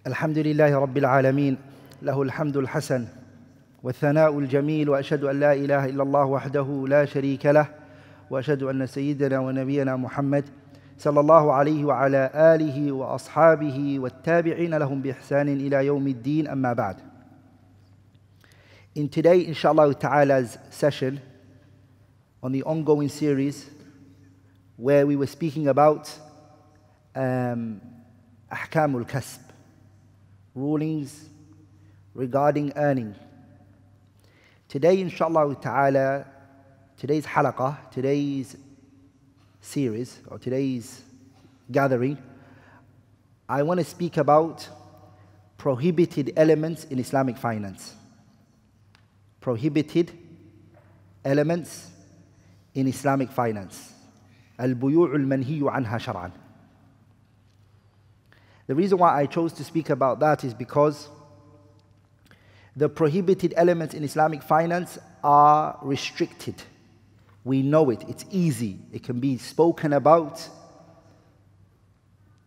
الحمد لله رب العالمين له الحمد الحسن والثناء الجميل وأشهد أن لا إله إلا الله وحده لا شريك له وأشهد أن سيدنا ونبينا محمد صلى الله عليه وعلى آله وأصحابه والتابعين لهم بإحسان إلى يوم الدين أما بعد. In today, Insha Allah Ta'ala's session on the ongoing series where we were speaking about Ahkamul Kasb, rulings regarding earning. Today, Insha Allah Ta'ala, today's halaqah, today's series, or today's gathering, I want to speak about prohibited elements in Islamic finance. Prohibited elements in Islamic finance. Al-buyu'u al-manhiyu anha shar'an. The reason why I chose to speak about that is because the prohibited elements in Islamic finance are restricted. We know it, it's easy, it can be spoken about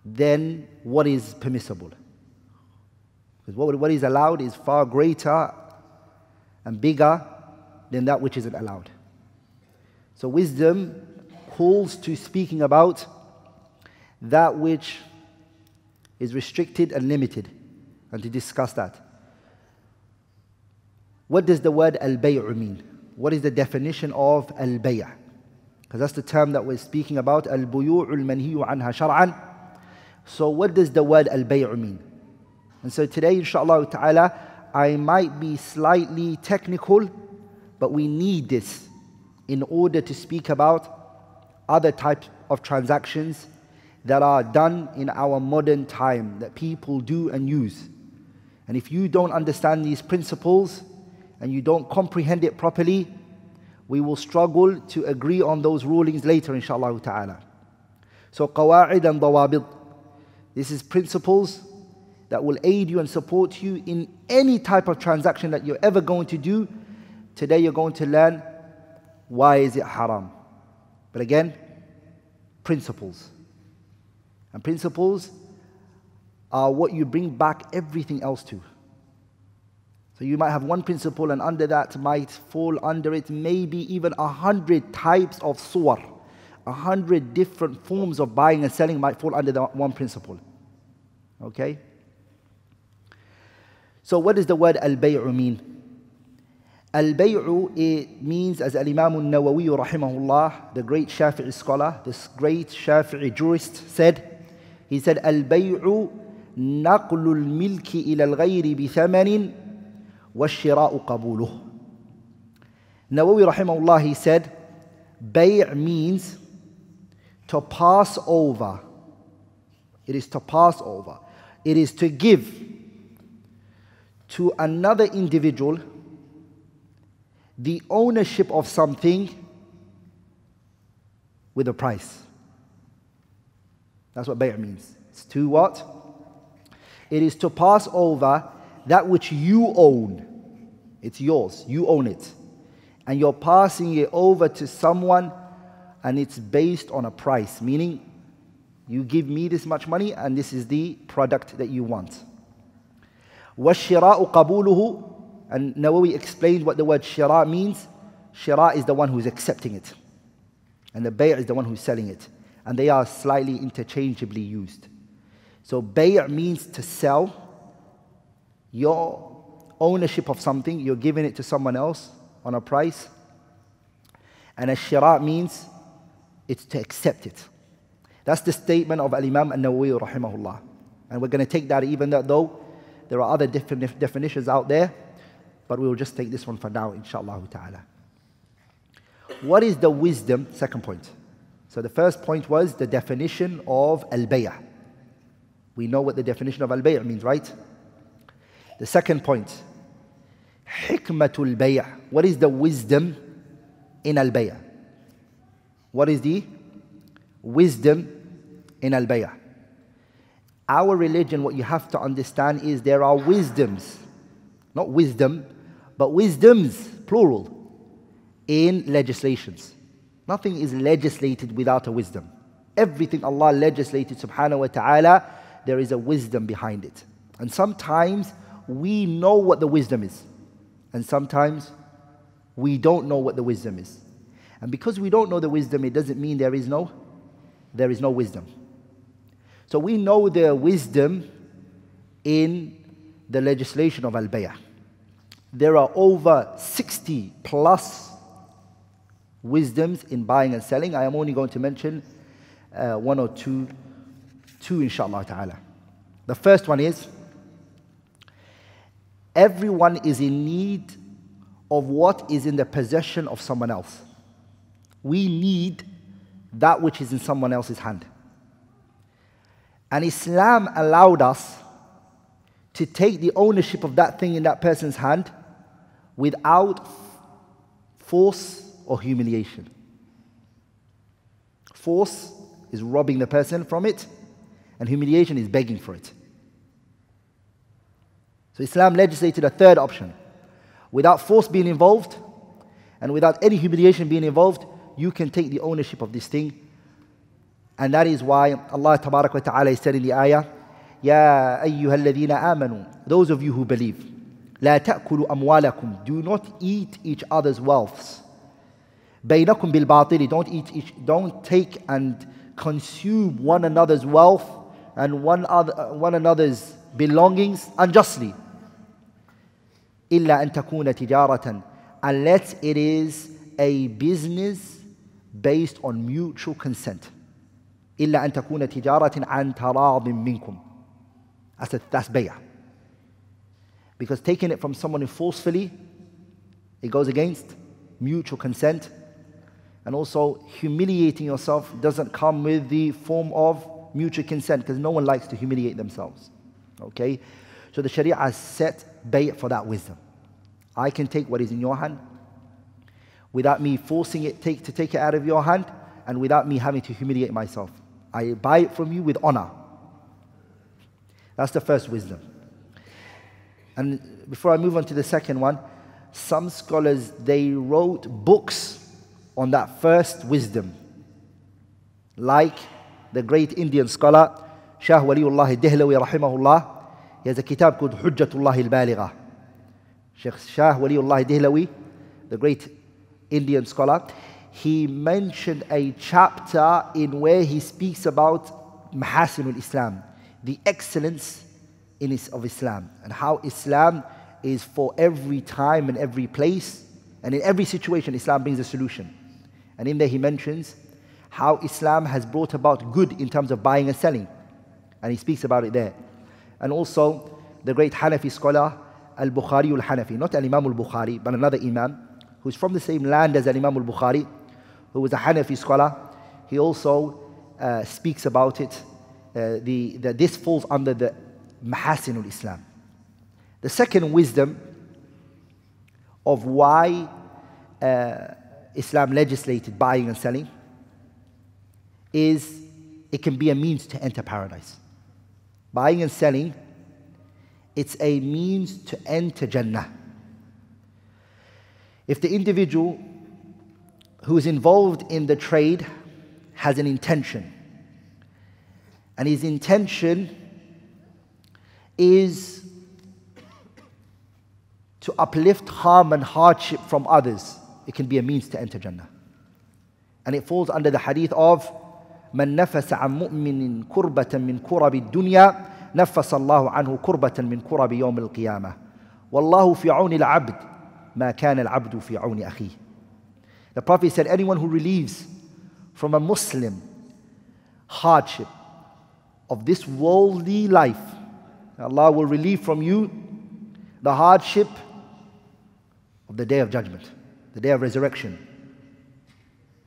than what is permissible. Because what is allowed is far greater and bigger than that which isn't allowed. So wisdom calls to speaking about that which is restricted and limited, and to discuss that. What does the word al-bay'u mean? What is the definition of al-bay'? Because that's the term that we're speaking about, al-buyu'u al-manhiyu anha shar'an. So what does the word al-bay'u mean? And so today, inshallah ta'ala, I might be slightly technical, but we need this in order to speak about other types of transactions that are done in our modern time, that people do and use. And if you don't understand these principles and you don't comprehend it properly, we will struggle to agree on those rulings later, inshallah ta'ala. So qawa'id and dawabit. This is principles that will aid you and support you in any type of transaction that you're ever going to do. Today you're going to learn why is it haram. But again, principles. And principles are what you bring back everything else to. So you might have one principle, and under that might fall under it maybe even 100 types of suwar. 100 different forms of buying and selling might fall under that one principle. Okay? So what does the word al-bay'u mean? Al-bay'u, it means, as Al-Imam al-Nawawi rahimahullah, the great Shafi'i scholar, this great Shafi'i jurist said, he said, al-bay'u naqlu al-milki ila al-ghayri bi-thamanin wa-shira'u qabuluh. Nawawi rahimahullah, he said, bay' means to pass over. It is to pass over. It is to give to another individual the ownership of something with a price. That's what bay' means. It's to what? It is to pass over that which you own. It's yours. You own it. And you're passing it over to someone, and it's based on a price. Meaning, you give me this much money, and this is the product that you want. وَالشِّرَاءُ قَبُولُهُ. And Nawawi explained what the word shira means. Shira is the one who's accepting it, and the bay' is the one who's selling it. And they are slightly interchangeably used. So bay' means to sell your ownership of something, you're giving it to someone else on a price. And shira means it's to accept it. That's the statement of Al-Imam al-Nawawi rahimahullah. And we're going to take that, even though there are other different definitions out there, but we will just take this one for now, inshallah ta'ala. What is the wisdom? Second point. So the first point was the definition of al-bay'. We know what the definition of al-bay' means, right? The second point, hikmatul bay'. What is the wisdom in al-bay'? What is the wisdom in al-bay'? Our religion, what you have to understand is there are wisdoms, not wisdom, but wisdoms, plural, in legislations. Nothing is legislated without a wisdom. Everything Allah legislated subhanahu wa ta'ala, there is a wisdom behind it. And sometimes we know what the wisdom is. And sometimes we don't know what the wisdom is. And because we don't know the wisdom, it doesn't mean there is no wisdom. So we know the wisdom in the legislation of al-bay'. There are over 60 plus wisdoms in buying and selling. I am only going to mention one or two Insha Allah ta'ala. The first one is, everyone is in need of what is in the possession of someone else. We need that which is in someone else's hand. And Islam allowed us to take the ownership of that thing in that person's hand without force or humiliation. Force is robbing the person from it, and humiliation is begging for it. So Islam legislated a third option. Without force being involved, and without any humiliation being involved, you can take the ownership of this thing. And that is why Allah Tabarak wa Ta'ala said in the ayah, Ya ayyuha alladhina amanu, those of you who believe, La ta'kulu amwalakum, do not eat each other's wealths. Bainakum bil batili, don't take and consume one another's wealth and one another's belongings unjustly. Illa an takuna tijaratan, unless it is a business based on mutual consent. Illa an takuna tijaratin an taradin minkum. That's bay'ah. Because taking it from someone forcefully, it goes against mutual consent. And also humiliating yourself doesn't come with the form of mutual consent, because no one likes to humiliate themselves. Okay? So the Shariah has set bay' for that wisdom. I can take what is in your hand without me forcing it to take it out of your hand, and without me having to humiliate myself. I buy it from you with honor. That's the first wisdom. And before I move on to the second one, some scholars, they wrote books on that first wisdom. Like the great Indian scholar, Shah Waliullah Dehlawi rahimahullah. He has a kitab called Hujjatullah al-Baligha. Shah Waliullah Dehlawi, the great Indian scholar, he mentioned a chapter in where he speaks about Mahasinul Islam, the excellence of Islam, and how Islam is for every time and every place, and in every situation Islam brings a solution. And in there he mentions how Islam has brought about good in terms of buying and selling, and he speaks about it there. And also the great Hanafi scholar Al-Bukhari al-Hanafi, not Al-Imam al-Bukhari, but another Imam who's from the same land as Al-Imam al-Bukhari, who was a Hanafi scholar. He also speaks about it, that this falls under the Mahasinul Islam. The second wisdom of why Islam legislated buying and selling is it can be a means to enter paradise. Buying and selling, it's a means to enter Jannah. If the individual who is involved in the trade has an intention, and his intention is to uplift harm and hardship from others, it can be a means to enter Jannah. And it falls under the hadith of من نفس عن مؤمن كربة من كرب الدنيا نفس الله عنه كربة من كرب يوم القيامة والله في عون العبد ما كان العبد في عون أخيه. The Prophet said, anyone who relieves from a Muslim hardship of this worldly life, Allah will relieve from you the hardship of the day of judgment, the day of resurrection.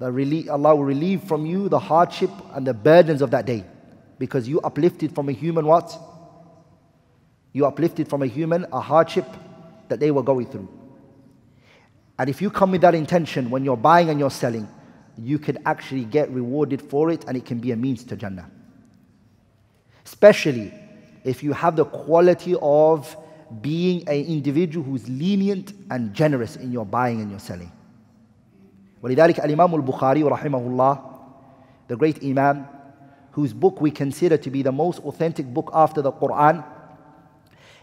Allah will relieve from you the hardship and the burdens of that day, because you uplifted from a human what? You uplifted from a human a hardship that they were going through. And if you come with that intention when you're buying and you're selling, you can actually get rewarded for it, and it can be a means to Jannah. Especially if you have the quality of being an individual who's lenient and generous in your buying and your selling. ولذلك الإمام البخاري رحمه الله, the great Imam, whose book we consider to be the most authentic book after the Quran,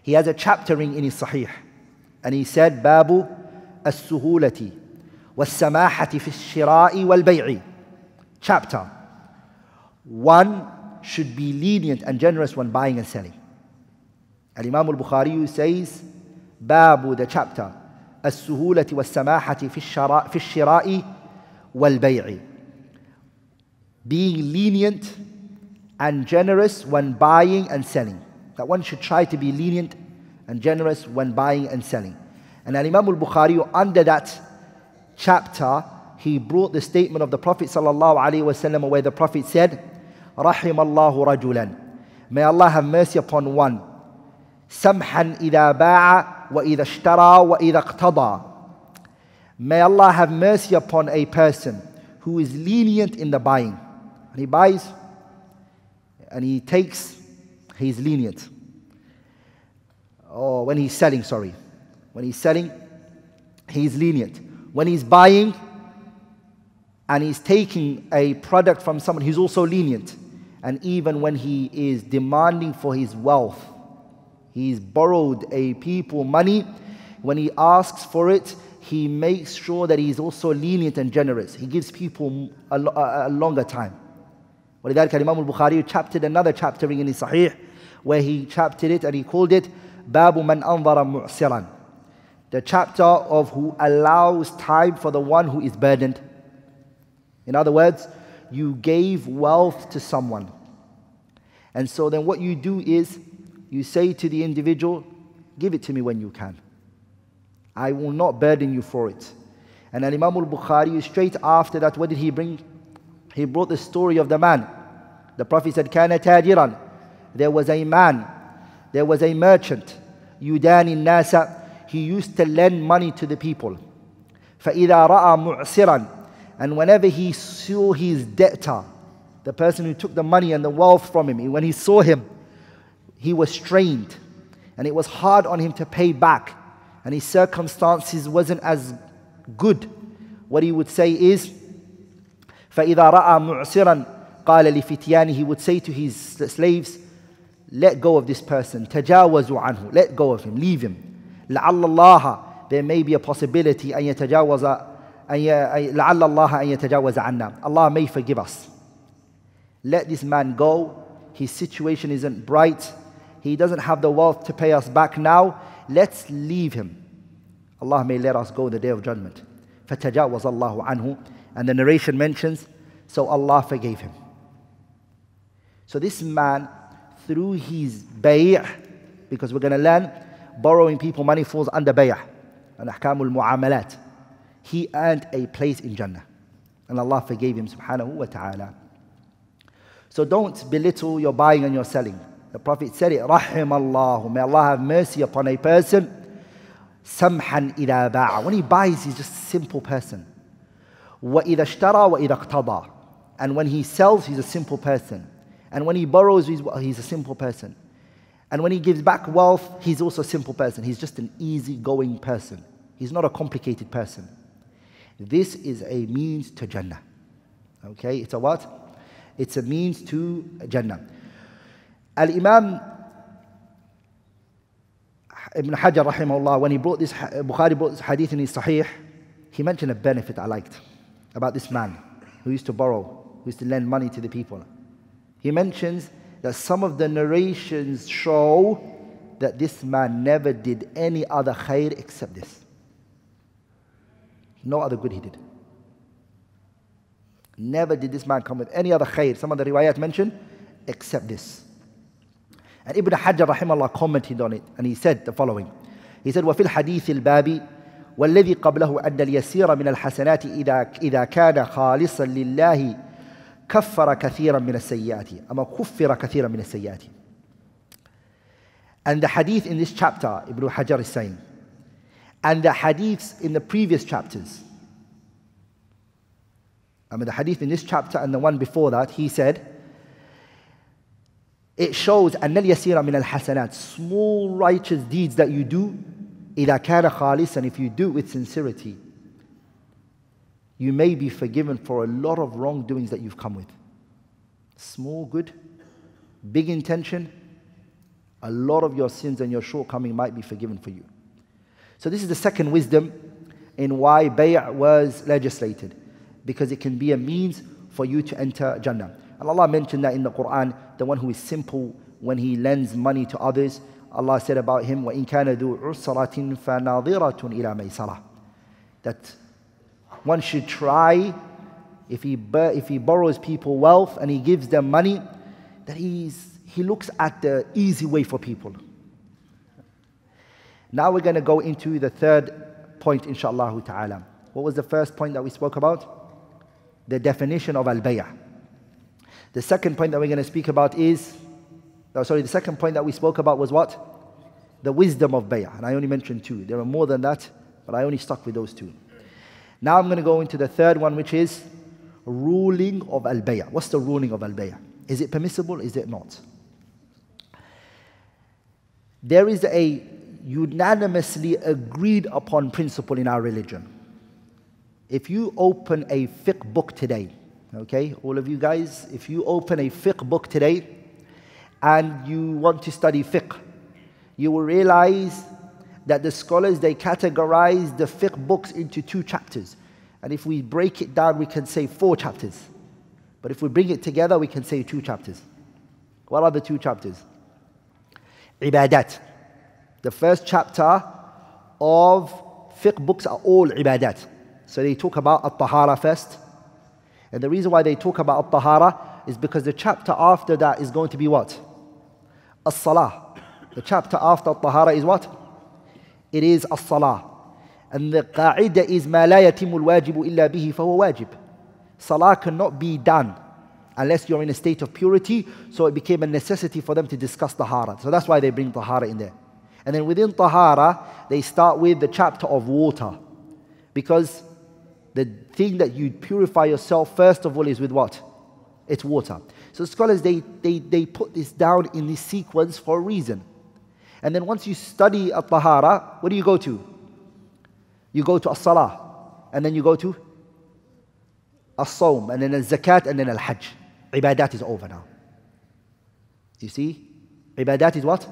He has a chaptering in his Sahih. And he said, Babu as-suhulati was-samahati fi shira'i wal-bay'i. Chapter. One should be lenient and generous when buying and selling. And Imam al-Bukhari says, Babu, the chapter, as-suhulati was-samahati fi shira'i wal-bay'i. Being lenient and generous when buying and selling. That one should try to be lenient and generous when buying and selling. And Imam al-Bukhari, under that chapter, he brought the statement of the Prophet ﷺ, where the Prophet said, رحم الله رجلا. May Allah have mercy upon one. سمحا إذا باع وإذا اشترى وإذا اقتضى. May Allah have mercy upon a person who is lenient in the buying. And he buys and he takes, he's lenient. Or when he's selling, sorry. When he's selling, he's lenient. When he's buying and he's taking a product from someone, he's also lenient. And even when he is demanding for his wealth, he's borrowed a people money, when he asks for it, he makes sure that he's also lenient and generous. He gives people a longer time. ولذلك Imam al-Bukhari chaptered another chaptering in his Sahih, where he chaptered it and he called it Babu man anzara mu'siran. The chapter of who allows time for the one who is burdened. In other words, you gave wealth to someone. And so then what you do is, you say to the individual, give it to me when you can. I will not burden you for it. And then Imam al-Bukhari, straight after that, what did he bring? He brought the story of the man. The Prophet said, كَانَ تَاجِرًا. There was a man, there was a merchant, يُدَانِ النَّاسَ. He used to lend money to the people. فَإِذَا رَأَى مُعْسِرًا. And whenever he saw his debtor, the person who took the money and the wealth from him, when he saw him, he was strained. And it was hard on him to pay back. And his circumstances wasn't as good. What he would say is, فَإِذَا رَأَى مُعْسِرًا قَالَ لِفِتْيَانِهِ. He would say to his slaves, let go of this person. تَجَاوَزُوا عَنْهُ. Let go of him, leave him. لَعَلَّ اللَّهَ. There may be a possibility أن يتجاوز لَعَلَّ اللَّهَ أن يتجاوز عَنَّا. Allah may forgive us. Let this man go. His situation isn't bright. He doesn't have the wealth to pay us back now. Let's leave him. Allah may let us go the day of judgment. فَتَجَاوَزَ اللَّهُ عَنْهُ. And the narration mentions, so Allah forgave him. So this man, through his bay', because we're going to learn, borrowing people money falls under bay' and ahkamul mu'amalat. He earned a place in Jannah. And Allah forgave him, subhanahu wa ta'ala. So don't belittle your buying and your selling. The Prophet said it, رحم الله. May Allah have mercy upon a person. سمحا إذا باع. When he buys, he's just a simple person. وَإِذَا اشْتَرَى وَإِذَا اقْتَضَى. And when he sells, he's a simple person. And when he borrows, he's a simple person. And when he gives back wealth, he's also a simple person. He's just an easygoing person. He's not a complicated person. This is a means to Jannah. Okay, it's a what? It's a means to Jannah. Al-Imam Ibn Hajar rahimahullah, when he brought this, Bukhari brought this hadith in his Sahih, he mentioned a benefit I liked about this man who used to borrow, who used to lend money to the people. He mentions that some of the narrations show that this man never did any other khair except this. No other good he did. Never did this man come with any other khair. Some of the riwayat mention, except this. And Ibn Hajar rahimahullah commented on it, and he said the following. He said, وَفِي الْحَدِيثِ الْبَابِ وَالَّذِي قَبْلَهُ أَنَّ الْيَسِيرَ مِنَ الْحَسَنَاتِ إِذَا كَانَ خَالِصًا لِلَّهِ كَفَّرَ كَثِيرًا مِنَ السَّيِّئَاتِ أما كُفِّرَ كَثِيرًا مِنَ السَّيِّئَاتِ. And the hadith in this chapter, Ibn Hajar is saying, and the hadiths in the previous chapters, the hadith in this chapter and the one before that, he said, it shows أن اليسير من الحسنات, small righteous deeds that you do, إذا كان خالصا, if you do it with sincerity, you may be forgiven for a lot of wrongdoings that you've come with. Small good, big intention, A lot of your sins and your shortcoming might be forgiven for you. So this is the second wisdom in why bay' was legislated, because it can be a means for you to enter Jannah. And Allah mentioned that in the Quran, the one who is simple when he lends money to others. Allah said about him, وَإِن كَانَ ذُو عُسْرَةٍ فَنَاظِرَةٌ إِلَى مَيْسَرَةٍ. That one should try, if he borrows people wealth and he gives them money, that he looks at the easy way for people. Now we're going to go into the third point, inshaAllah ta'ala. What was the first point that we spoke about? The definition of al-bay'. The second point that we're going to speak about is, the second point that we spoke about was what? The wisdom of bay'. And I only mentioned two. There are more than that, but I only stuck with those two. Now I'm going to go into the third one, which is ruling of al-bay'. What's the ruling of al-bay'? Is it permissible? Is it not? There is a unanimously agreed upon principle in our religion. If you open a fiqh book today, okay, all of you guys, if you open a fiqh book today and you want to study fiqh, you will realize that the scholars, they categorize the fiqh books into 2 chapters. And if we break it down, we can say 4 chapters. But if we bring it together, we can say 2 chapters. What are the 2 chapters? Ibadat. The first chapter of fiqh books are all ibadat. So they talk about at-tahara first. And the reason why they talk about at-tahara is because the chapter after that is going to be what? As-salah. The chapter after at-tahara is what? It is as-salah. And the qa'idah is مَا لَا يَتِمُ الْوَاجِبُ إِلَّا بِهِ فَهُوَ wajib. Salah cannot be done unless you're in a state of purity, so it became a necessity for them to discuss tahara. So that's why they bring tahara in there. And then within tahara, they start with the chapter of water. Because the thing that you purify yourself first of all is with what? It's water. So scholars, they put this down in this sequence for a reason. And then once you study at-tahara, what do you go to? You go to as-salah. And then you go to as-sawm, and then al-zakat, and then al-hajj. Ibadat is over now. You see? Ibadat is what?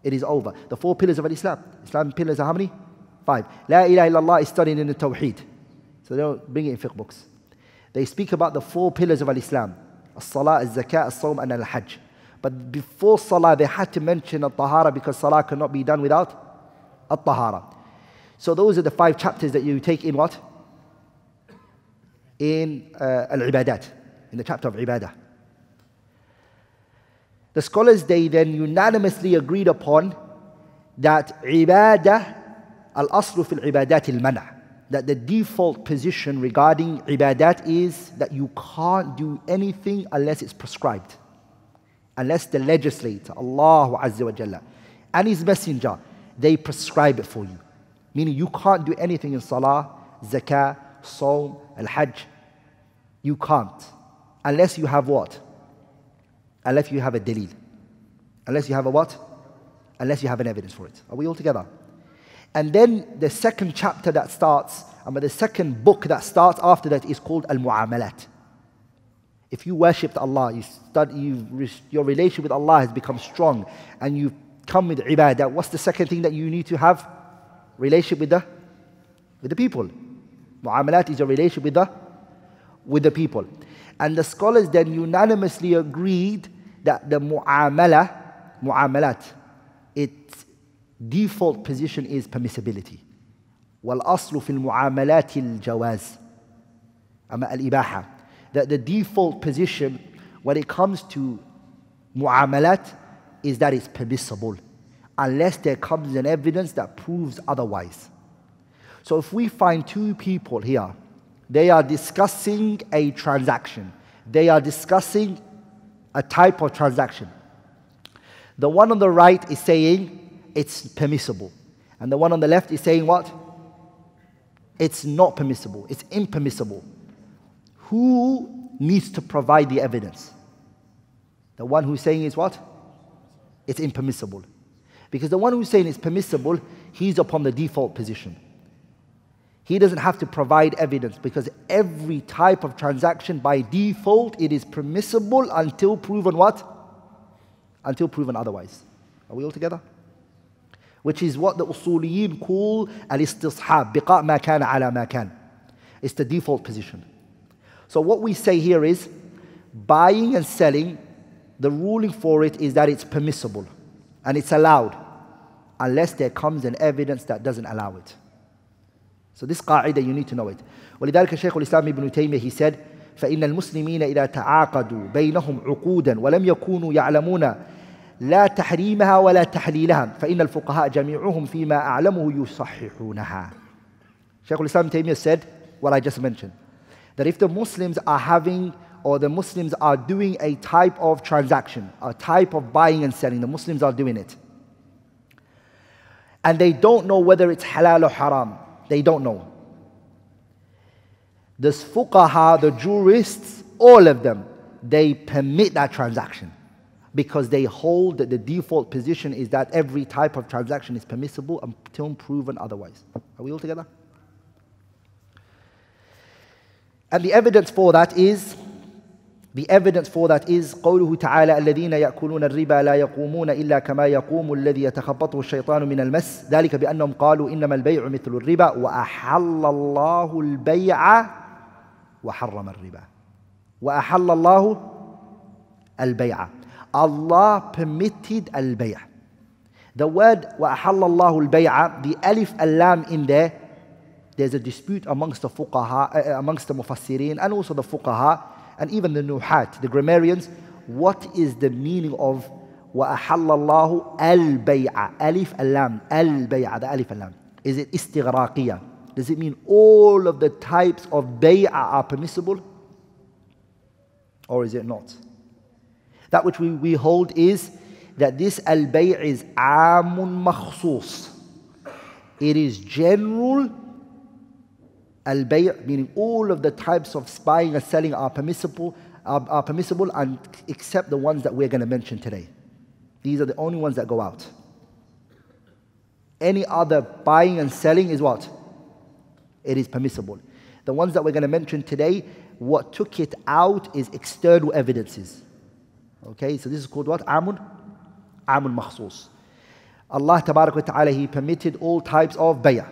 It is over. The 4 pillars of Islam. Islam pillars are how many? 5. La ilaha illallah is studied in the Tawheed. So they don't bring it in fiqh books. They speak about the 4 pillars of Islam. As-salah, al-zakat, as-sawm, and al-hajj. But before salah, they had to mention al-tahara because salah cannot be done without al-tahara. So those are the 5 chapters that you take in what? In al-ibadat. In the chapter of ibadah. The scholars, they then unanimously agreed upon that ibadah, al-aslu fil ibadat al-mana', that the default position regarding ibadat is that you can't do anything unless it's prescribed. Unless the legislator, Allah Azza wa Jalla, and His Messenger, they prescribe it for you. Meaning you can't do anything in salah, zakah, sawm, al-hajj. You can't. Unless you have what? Unless you have a dalil. Unless you have a what? Unless you have an evidence for it. Are we all together? And then the second chapter that starts, the second book that starts after that is called Al-Mu'amalat. If you worshipped Allah, your relationship with Allah has become strong, and you come with ibadah, what's the second thing that you need to have? Relationship with the people. Mu'amalat is your relationship with the people. And the scholars then unanimously agreed that the mu'amalat, its default position is permissibility. وَالْأَصْلُ فِي الْمُعَامَلَاتِ الْجَوَازِ al-ibaha. That the default position when it comes to mu'amalat is that it's permissible, unless there comes an evidence that proves otherwise. So if we find 2 people here, they are discussing a transaction. They are discussing a type of transaction. The one on the right is saying it's permissible. And the one on the left is saying what? It's not permissible. It's impermissible. Who needs to provide the evidence? The one who's saying is what? It's impermissible. Because the one who's saying it's permissible, he's upon the default position. He doesn't have to provide evidence, because every type of transaction by default, it is permissible until proven what? Until proven otherwise. Are we all together? Which is what the usuliyin call al-istishab, biqa' ma kana ala ma kan. It's the default position. So what we say here is, buying and selling, the ruling for it is that it's permissible and it's allowed, unless there comes an evidence that doesn't allow it. So this qa'idah, you need to know it. ولذلك الشيخ الإسلام ابن تيمية, he said, فإن المسلمين إذا تعاقدوا بينهم عقودا ولم يكونوا يعلمون لا تحريمها ولا تحليلها فإن الفقهاء جميعهم فيما أعلمه يصححونها. Shaykh al-Islam Taymiyyah said what I just mentioned, that if the Muslims are having, or the Muslims are doing a type of transaction, a type of buying and selling, the Muslims are doing it, and they don't know whether it's halal or haram, they don't know. The fuqaha, the jurists, all of them, they permit that transaction, because they hold that the default position is that every type of transaction is permissible until proven otherwise. Are we all together? And the evidence for that is قوله تعالى الذين يأكلون الربا لا يقومون إلا كما يقوم الذي يتخبطه الشيطان من المس ذلك بأنهم قالوا إنما البيع مثل الربا وأحل الله البيع وحرم الربا. وأحل الله البيع. Allah permitted al-bay'. The word وَأَحَلَّ اللَّهُ الْبَيْعَ, the alif al-lam in there, there's a dispute amongst the fuqaha, amongst the mufassirin, and also the fuqaha, and even the nuhat, the grammarians. What is the meaning of وَأَحَلَّ اللَّهُ الْبَيْعَ? Alif al-lam, al-bay'a, the alif al-lam. Is it istighraqiyah? Does it mean all of the types of bay'a are permissible? Or is it not? That which we hold is that this al-bay' is amun makhsus. It is general al-bay', meaning all of the types of buying and selling are permissible, and except the ones that we're going to mention today. These are the only ones that go out. Any other buying and selling is what? It is permissible. The ones that we're going to mention today, what took it out is external evidences. Okay, so this is called what? Amun makhsus. Allah tabarak wa ta'ala, He permitted all types of bay'ah.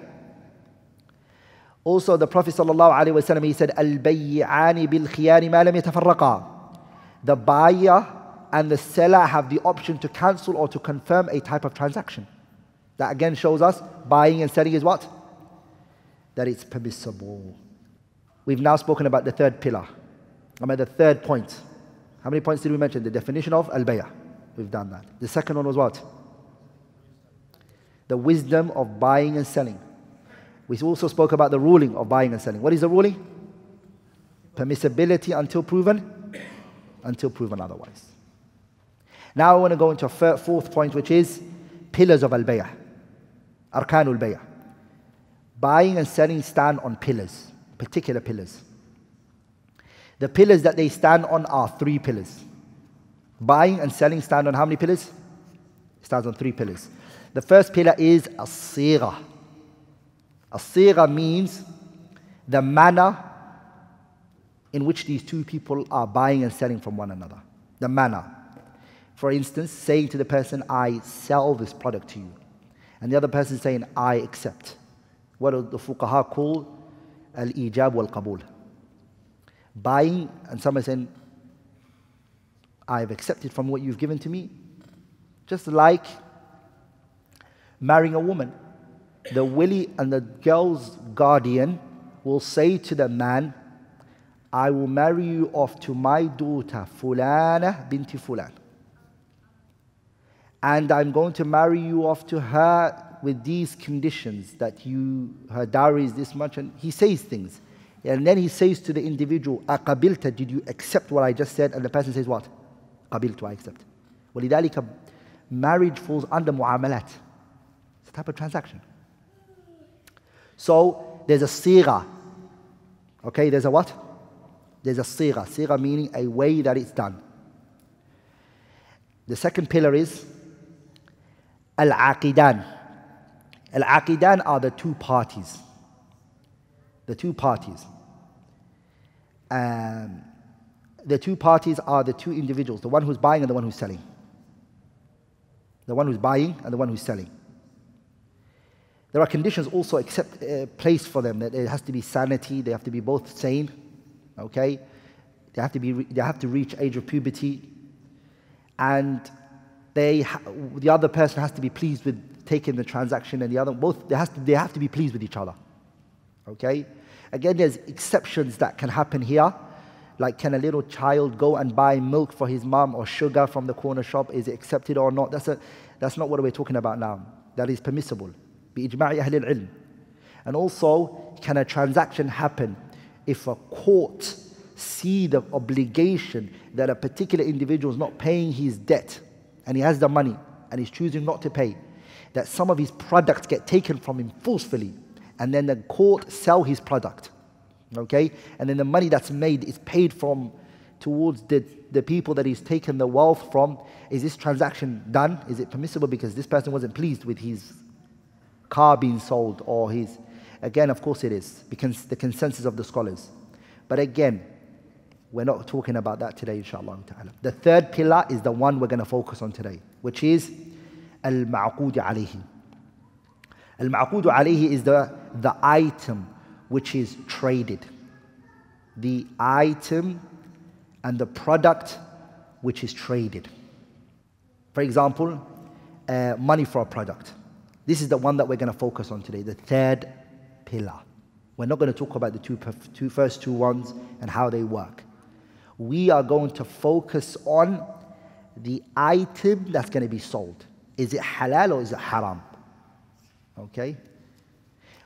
Also the Prophet sallallahu alaihi wasallam, he said, al-bay'ani bil-khiyari ma lam yatafarraqa. The buyer and the seller have the option to cancel or to confirm a type of transaction. That again shows us buying and selling is what? That it's permissible. We've now spoken about the third pillar. The third point. How many points did we mention? The definition of al-bay'ah. We've done that. The second one was what? The wisdom of buying and selling. We also spoke about the ruling of buying and selling. What is the ruling? Permissibility until proven otherwise. Now I want to go into a fourth point, which is pillars of al-bay'ah. Arkanul bay'ah. Buying and selling stand on pillars, particular pillars. The pillars that they stand on are three pillars. Buying and selling stand on how many pillars? It stands on three pillars. The first pillar is as-sigha. As-sigha means the manner in which these two people are buying and selling from one another. The manner. For instance, saying to the person, I sell this product to you. And the other person saying, I accept. What do the fuqaha call al-ijab wal-qabul. Buying and someone saying, I've accepted from what you've given to me. Just like marrying a woman. The wali and the girl's guardian will say to the man, I will marry you off to my daughter, Fulana binti Fulan. And I'm going to marry you off to her with these conditions, that her dowry is this much. And he says things. And then he says to the individual, Aqabilta, did you accept what I just said? And the person says what? Qabiltu, I accept. وَلِذَلِكَ marriage falls under mu'amalat. It's a type of transaction. So there's a sigha. Okay, there's a what? There's a sigha. Sigha meaning a way that it's done. The second pillar is al-aqidan. Al-aqidan are the two parties. The two parties. The two parties are the two individuals, the one who's buying and the one who's selling. The one who's buying and the one who's selling. There are conditions also placed for them, that it has to be sanity, they have to be both sane, okay? They have to reach age of puberty, and the other person has to be pleased with taking the transaction, and the other, they have to be pleased with each other, okay? Again, there's exceptions that can happen here, like can a little child go and buy milk for his mom or sugar from the corner shop? Is it accepted or not? That's not what we're talking about now. That is permissible. بإجماع أهل العلم. And also, can a transaction happen if a court see the obligation that a particular individual is not paying his debt and he has the money and he's choosing not to pay, that some of his products get taken from him forcefully, and then the court sell his product, okay? And then the money that's made is paid from towards the people that he's taken the wealth from. Is this transaction done? Is it permissible because this person wasn't pleased with his car being sold or his... Again, of course it is, because the consensus of the scholars. But again, we're not talking about that today, inshallah ta'ala. The third pillar is the one we're going to focus on today, which is al-ma'qud alayhi. Al-ma'qud alayhi is the item which is traded. The item and the product which is traded. For example, money for a product. This is the one that we're going to focus on today, the third pillar. We're not going to talk about the first two ones and how they work. We are going to focus on the item that's going to be sold. Is it halal or is it haram? Okay?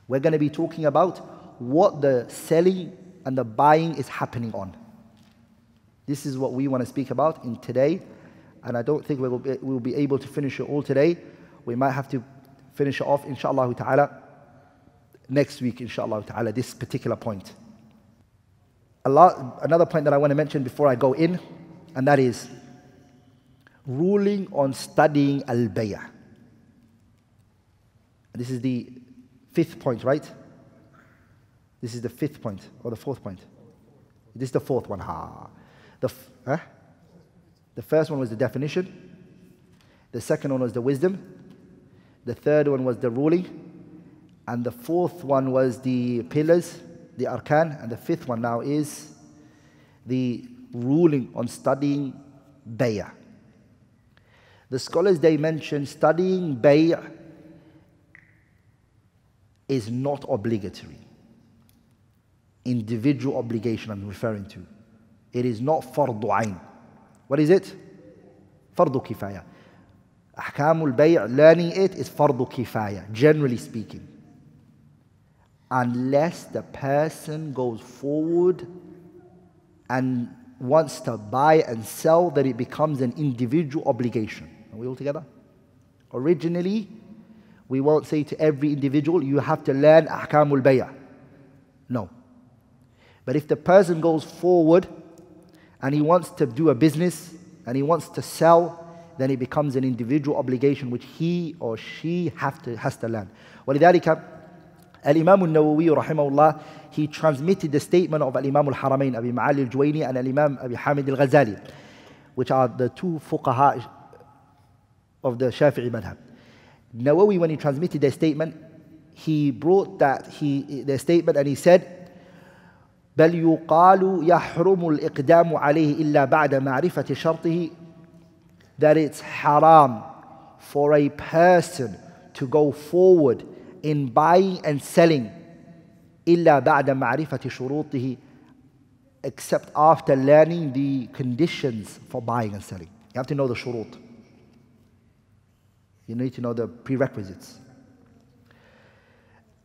We're going to be talking about what the selling and the buying is happening on. This is what we want to speak about in today. And I don't think we'll be able to finish it all today. We might have to finish it off, inshallah ta'ala, next week, inshallah ta'ala, this particular point. Another point that I want to mention before I go in, and that is ruling on studying al-bay'ah. This is the fifth point, right? This is the fifth point, or the fourth point. This is the fourth one. The first one was the definition. The second one was the wisdom. The third one was the ruling. And the fourth one was the pillars, the arkan. And the fifth one now is the ruling on studying bay'ah. The scholars, they mention studying bay'ah is not obligatory. Individual obligation I'm referring to. It is not fardu ayn. What is it? Fardu kifaya. Ahkamul bay', learning it is fardu kifaya, generally speaking. Unless the person goes forward and wants to buy and sell, then it becomes an individual obligation. Are we all together? Originally, we won't say to every individual, you have to learn ahkamul bay'. No. But if the person goes forward and he wants to do a business and he wants to sell, then it becomes an individual obligation which he or she has to learn. ولذلك الإمام النووي رحمه الله, he transmitted the statement of Imam al-Haramain, Abi Ma'ali al-Juwayni, and Imam Abi Hamid al-Ghazali, which are the two fuqaha of the Shafi'i madhab. Nawawi, when he transmitted their statement, he brought their statement and he said, بل يقال يحرم الإقدام عليه إلا بعد معرفة شرطه, that it's haram for a person to go forward in buying and selling إلا بعد معرفة شروطه, except after learning the conditions for buying and selling. You have to know the shurut. You need to know the prerequisites.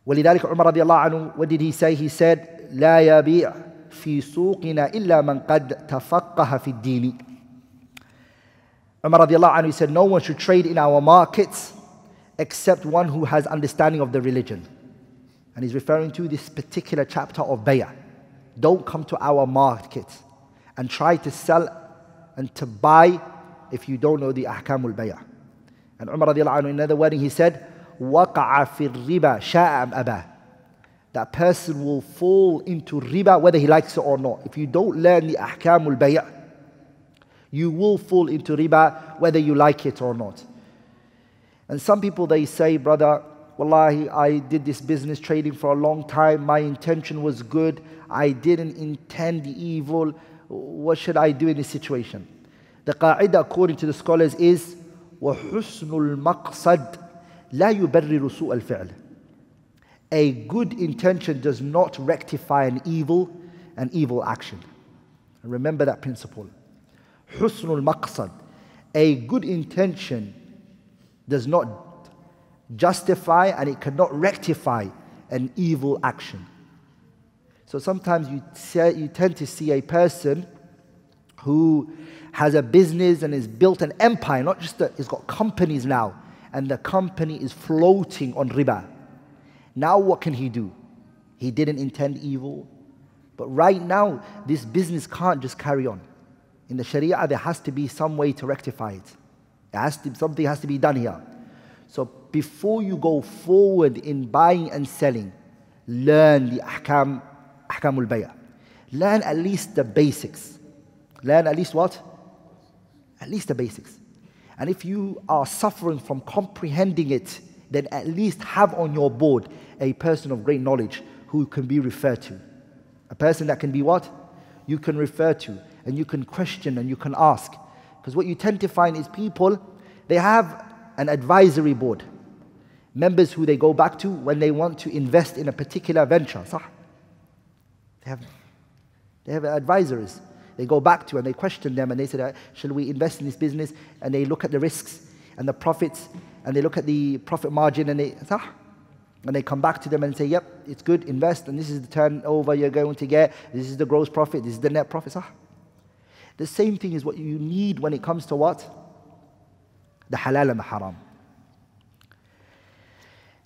ولذلك عمر رضي الله عنه, what did he say? He said, لا يبيع في سوقنا إلا من قد تفقه في الدين. Umar radiallahu anhu, he said, no one should trade in our markets except one who has understanding of the religion. And he's referring to this particular chapter of bay'ah. Don't come to our market and try to sell and to buy if you don't know the ahkamul bay'ah. And Umar radiallahu anhu, in another wording, he said, وَقَعَ فِي الرِّبَى شَاءَ أَمْ أَبَى. That person will fall into riba whether he likes it or not. If you don't learn the ahkamul bay'ah, you will fall into riba whether you like it or not. And some people, they say, brother, wallahi, I did this business trading for a long time. My intention was good. I didn't intend evil. What should I do in this situation? The qa'idah, according to the scholars, is وَحُسْنُ الْمَقْصَدِ لَا يُبَرِّرُ سُوءَ الْفِعْلِ. A good intention does not rectify an evil action. Remember that principle. حُسْنُ الْمَقْصَدِ. A good intention does not justify and it cannot rectify an evil action. So sometimes you tend to see a person who has a business and has built an empire, not just that, he's got companies now, and the company is floating on riba. Now what can he do? He didn't intend evil, but right now this business can't just carry on. In the Shariah, there has to be some way to rectify it. Something has to be done here. So before you go forward in buying and selling, learn the ahkamul bay'ah. Learn at least the basics. Learn at least what? At least the basics. And if you are suffering from comprehending it, then at least have on your board a person of great knowledge who can be referred to. A person that can be what? You can refer to, and you can question and you can ask. Because what you tend to find is people, they have an advisory board. Members who they go back to when they want to invest in a particular venture. They have advisors. They go back to and they question them and they say, shall we invest in this business? And they look at the risks and the profits and they look at the profit margin and they come back to them and say, yep, it's good, invest, and this is the turnover you're going to get, this is the gross profit, this is the net profit. The same thing is what you need when it comes to what? The halal and the haram.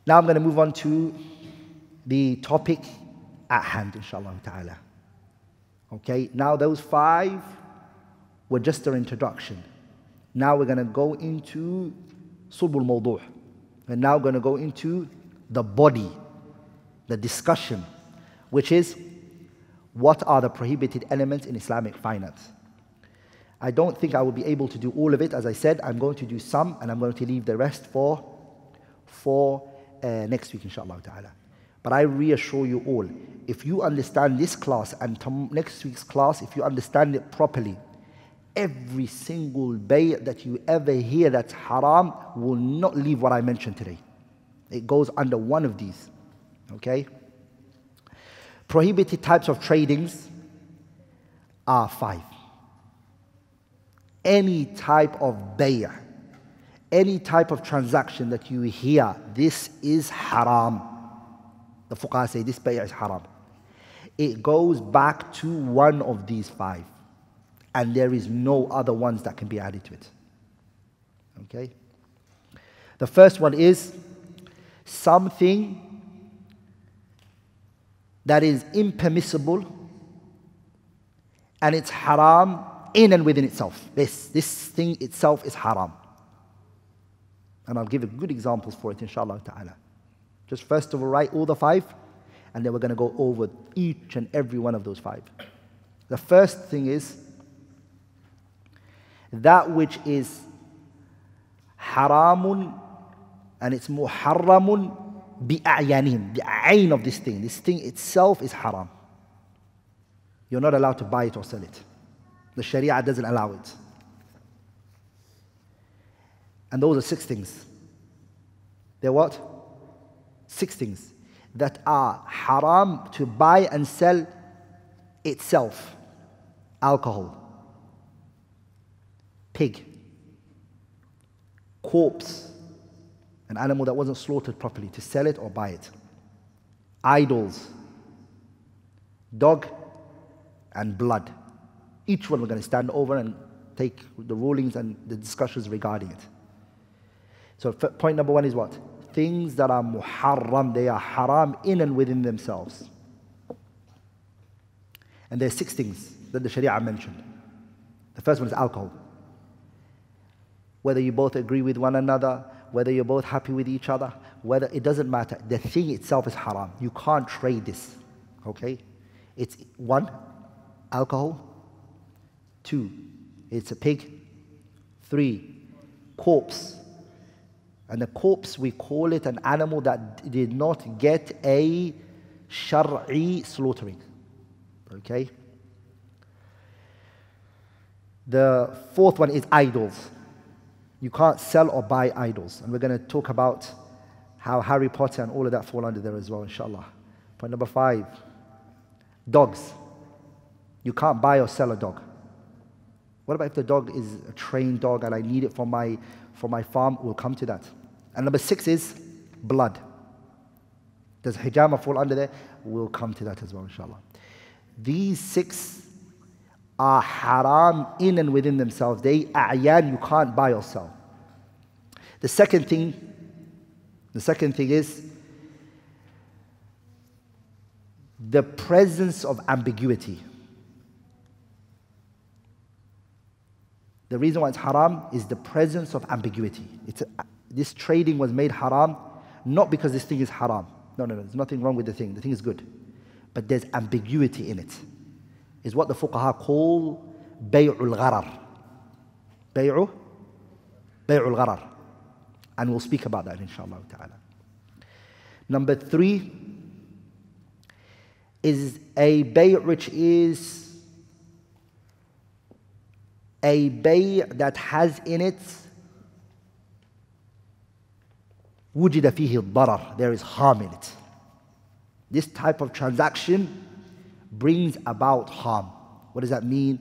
Now I'm going to move on to the topic at hand, inshallah ta'ala. Okay, now those 5 were just an introduction. Now we're going to go into sulbul mawdu'. We're now going to go into the body, the discussion, which is what are the prohibited elements in Islamic finance. I don't think I will be able to do all of it. As I said, I'm going to do some and I'm going to leave the rest for next week, inshallah ta'ala. But I reassure you all, if you understand this class and next week's class, if you understand it properly, every single bay that you ever hear that's haram will not leave what I mentioned today. It goes under one of these. Okay? Prohibited types of tradings are 5. Any type of bay', any type of transaction that you hear, this is haram. The fuqaha say this bay' is haram. It goes back to one of these 5. And there is no other ones that can be added to it. Okay? The first one is something that is impermissible and it's haram in and within itself. This thing itself is haram. And I'll give you good examples for it, inshallah ta'ala. Just first of all, write all the 5, and then we're going to go over each and every one of those 5. The first thing is that which is haramun and it's muharramun bi'a'yanim. The ayn of this thing itself is haram. You're not allowed to buy it or sell it. The Shariah doesn't allow it. And those are 6 things. They're what? 6 things that are haram to buy and sell itself. Alcohol, pig, corpse, an animal that wasn't slaughtered properly, to sell it or buy it. Idols, dog, and blood. Each one we're going to stand over and take the rulings and the discussions regarding it. So point number 1 is what? Things that are muharram, they are haram in and within themselves. And there are 6 things that the Sharia mentioned. The first one is alcohol. Whether you both agree with one another, whether you're both happy with each other, whether it doesn't matter. The thing itself is haram. You can't trade this. Okay? It's 1, alcohol. 2, it's a pig. 3, corpse. And the corpse, we call it an animal that did not get a shar'i slaughtering. Okay? The fourth one is idols. You can't sell or buy idols. And we're going to talk about how Harry Potter and all of that fall under there as well, inshallah. Point number 5, dogs. You can't buy or sell a dog. What about if the dog is a trained dog and I need it for my farm? We'll come to that. And number 6 is blood. Does hijama fall under there? We'll come to that as well, inshallah. These 6 are haram in and within themselves. They a'yan, you can't buy or sell. The second thing is the presence of ambiguity. The reason why it's haram is the presence of ambiguity. This trading was made haram not because this thing is haram. No, there's nothing wrong with the thing. The thing is good. But there's ambiguity in it. Is what the fuqaha call bay'ul gharar. Bay'ul gharar. And we'll speak about that inshallah ta'ala. Number 3 is a bay' which is a bay' that has in it wujida fihi ad-darar. There is harm in it. This type of transaction brings about harm. What does that mean?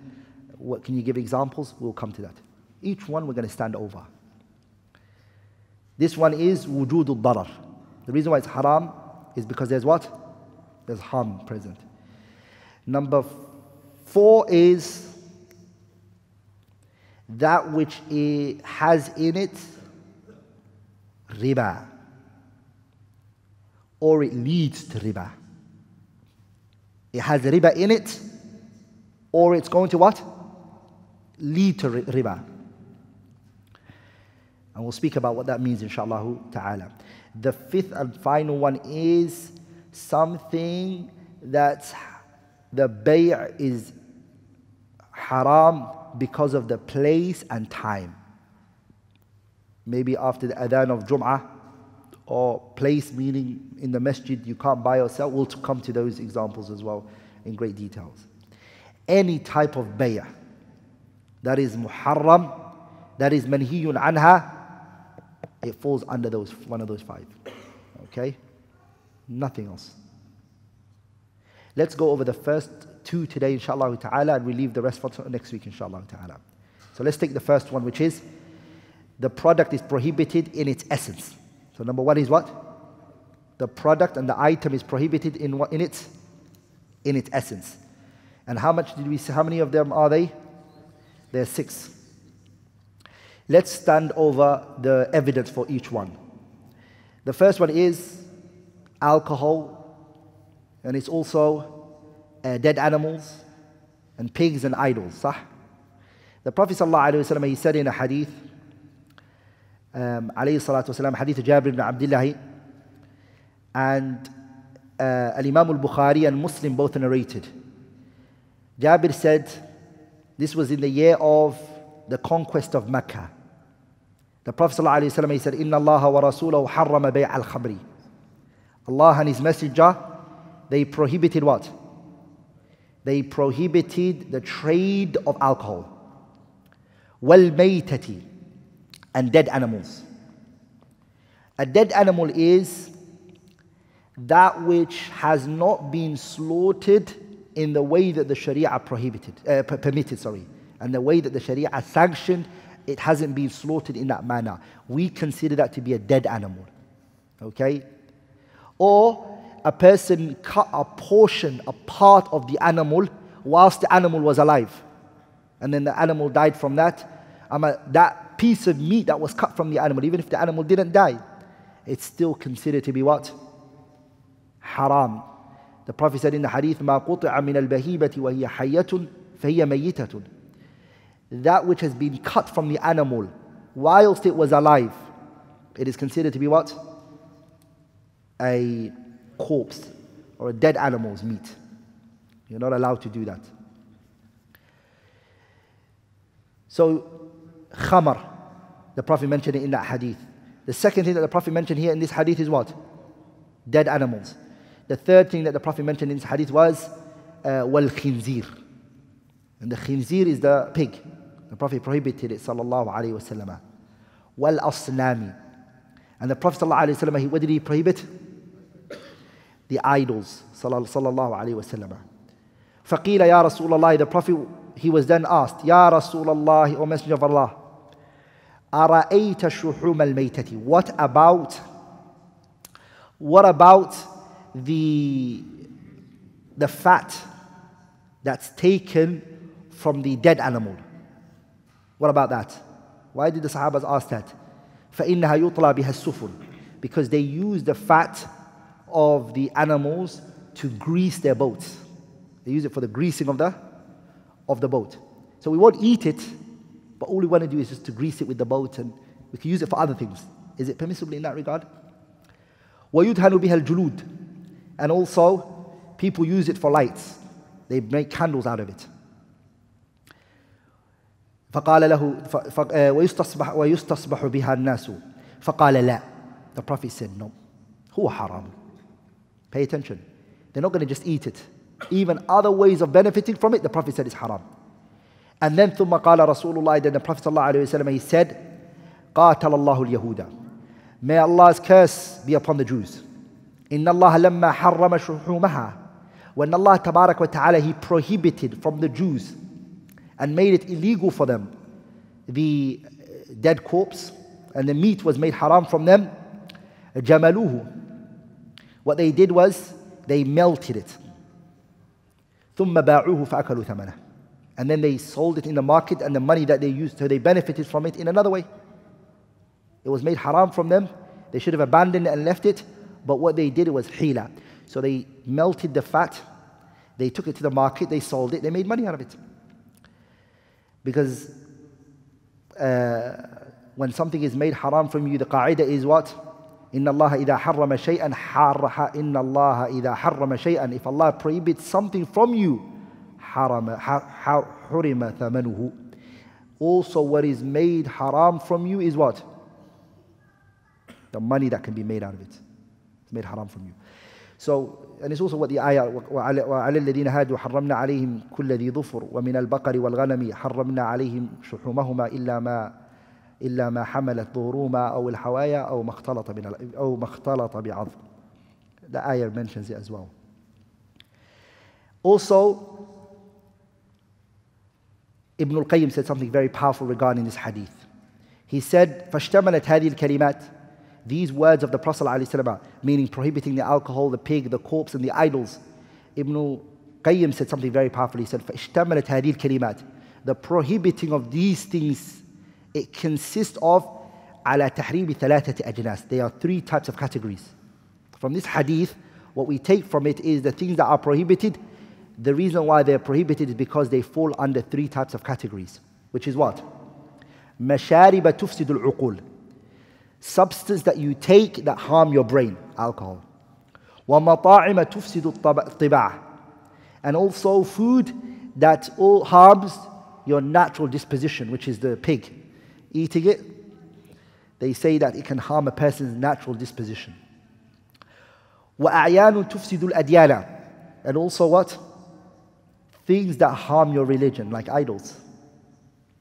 What can you give examples? We'll come to that. Each one we're going to stand over. This one is wujudul darar. The reason why it's haram is because there's what? There's harm present. Number 4 is that which it has in it riba, or it leads to riba. It has riba in it, or it's going to what? Lead to riba. And we'll speak about what that means inshaAllah ta'ala. The 5th and final one is something that the bay' is haram because of the place and time. Maybe after the adhan of Jum'ah, or place meaning in the masjid you can't buy or sell. We'll come to those examples as well in great details. Any type of bay' that is muharram, that is manhiyun anha, it falls under one of those 5. Okay? Nothing else. Let's go over the first 2 today inshallah ta'ala, and we leave the rest for next week inshallah ta'ala. So let's take the first one, which is the product is prohibited in its essence. So number 1 is what? The product and the item is prohibited in its essence. And how much did we say? How many of them are they? There are 6. Let's stand over the evidence for each one. The first one is alcohol, and it's also dead animals and pigs and idols. Sah? The Prophet ﷺ, he said in a hadith, alayhi salatu wasalam, hadith Jabir ibn Abdullah, and Al-Imam al-Bukhari and Muslim both narrated. Jabir said, this was in the year of the conquest of Mecca. The Prophet ﷺ, he said, Inna Allah wa rasulahu harrama bay' al-khamri. Allah and His Messenger, they prohibited what? They prohibited the trade of alcohol. Wal maytati, and dead animals. A dead animal is that which has not been slaughtered in the way that the Shariah permitted, and the way that the Shariah sanctioned. It hasn't been slaughtered in that manner. We consider that to be a dead animal. Okay? Or a person cut a part of the animal whilst the animal was alive. And then the animal died from that. That piece of meat that was cut from the animal, even if the animal didn't die, it's still considered to be what? Haram. The Prophet said in the hadith, مَا قُطِعَ مِنَ الْبَهِيمَةِ وَهِيَ حَيَّةٌ فَهِيَ مَيِّتَةٌ. That which has been cut from the animal whilst it was alive, it is considered to be what? A corpse or a dead animal's meat. You're not allowed to do that. So, khamar, the Prophet mentioned it in that hadith. The second thing that the Prophet mentioned here in this hadith is what? Dead animals. The third thing that the Prophet mentioned in this hadith was wal khinzir. And the khinzir is the pig. The Prophet prohibited it, sallallahu alayhi wasallam. Wal asnami. And the Prophet sallallahu alayhi wasallam, what did he prohibit? The idols, sallallahu alayhi wasallam. Faqila ya Rasulullah, the Prophet, he was then asked, Ya Rasulullah, O Messenger of Allah, Ara'ayta shuhum al-maytati. What about the fat that's taken from the dead animal? What about that? Why did the Sahabas ask that? فَإِنَّهَا يُطْلَى بِهَا السُّفُنِ. Because they use the fat of the animals to grease their boats. They use it for the greasing of the boat. So we won't eat it, but all we want to do is just to grease it with the boat, and we can use it for other things. Is it permissible in that regard? وَيُدْهَنُ بِهَا الْجُلُودِ. And also, people use it for lights. They make candles out of it. فقال له ويستصبح بها الناس فقال لا. The Prophet said no. هو حرام. Pay attention. They're not going to just eat it. Even other ways of benefiting from it, the Prophet said it's haram. And then ثم قال رسول الله, then the Prophet صلى الله عليه وسلم, he said, قاتل الله اليهود. May Allah's curse be upon the Jews. إن الله لما حرم شحومها. When Allah تبارك وتعالى, he prohibited from the Jews and made it illegal for them the dead corpse, and the meat was made haram from them, جملوه. What they did was they melted it. ثم باعوه فأكلوا ثمنه. And then they sold it in the market, and the money that they used, so they benefited from it in another way. It was made haram from them. They should have abandoned it and left it, but what they did, it was hila. So they melted the fat, they took it to the market, they sold it, they made money out of it. Because when something is made haram from you, the qa'idah is what? إِنَّ اللَّهَ إِذَا حَرَّمَ شَيْئًا إِنَّ اللَّهَ إِذَا حَرَّمَ شَيْئًا. If Allah prohibits something from you, حُرِمَ ثَمَنُهُ. Also what is made haram from you is what? The money that can be made out of it. It's made haram from you. So, and it's also what the ayah, وَعَلَى الَّذِينَ هَادُوا حَرَّمْنَا عَلَيْهِمْ كُلَّ ذِي ظُفُرٍ وَمِنَ الْبَقَرِ وَالْغَنَمِ حَرَّمْنَا عَلَيْهِمْ شُحُومَهُمَا إِلَّا مَا حَمَلَتْ ظُهُورُهُمَا أَوْ الْحَوَايَا أَوْ مَا اخْتَلَطَ بِعَظْمٍ. The ayah mentions it as well. Also, Ibn al-Qayyim said something very powerful regarding this hadith. He said, فَاشْتَمَلَتْ هَذِهِ الْكَلِمَاتِ. These words of the Prophet ﷺ, meaning prohibiting the alcohol, the pig, the corpse, and the idols. Ibn Qayyim said something very powerful. He said, فَاشْتَمَلَتْ هَذِهِ الْكَلِمَاتِ. The prohibiting of these things, it consists of عَلَى تَحْرِيمِ ثَلَاثَةِ أَجْنَاسِ. There are three types of categories. From this hadith, what we take from it is the things that are prohibited. The reason why they're prohibited is because they fall under three types of categories. Which is what? مَشَارِبَ تُفْسِدُ الْعُقُولِ. Substance that you take that harm your brain, alcohol. وَمَطَاعِمَ تُفْسِدُ الطِّبَاعَ. And also food that all harms your natural disposition, which is the pig. Eating it, they say that it can harm a person's natural disposition. وَأَعْيَانٌ تُفْسِدُ الْأَدْيَانَ. And also what? Things that harm your religion, like idols.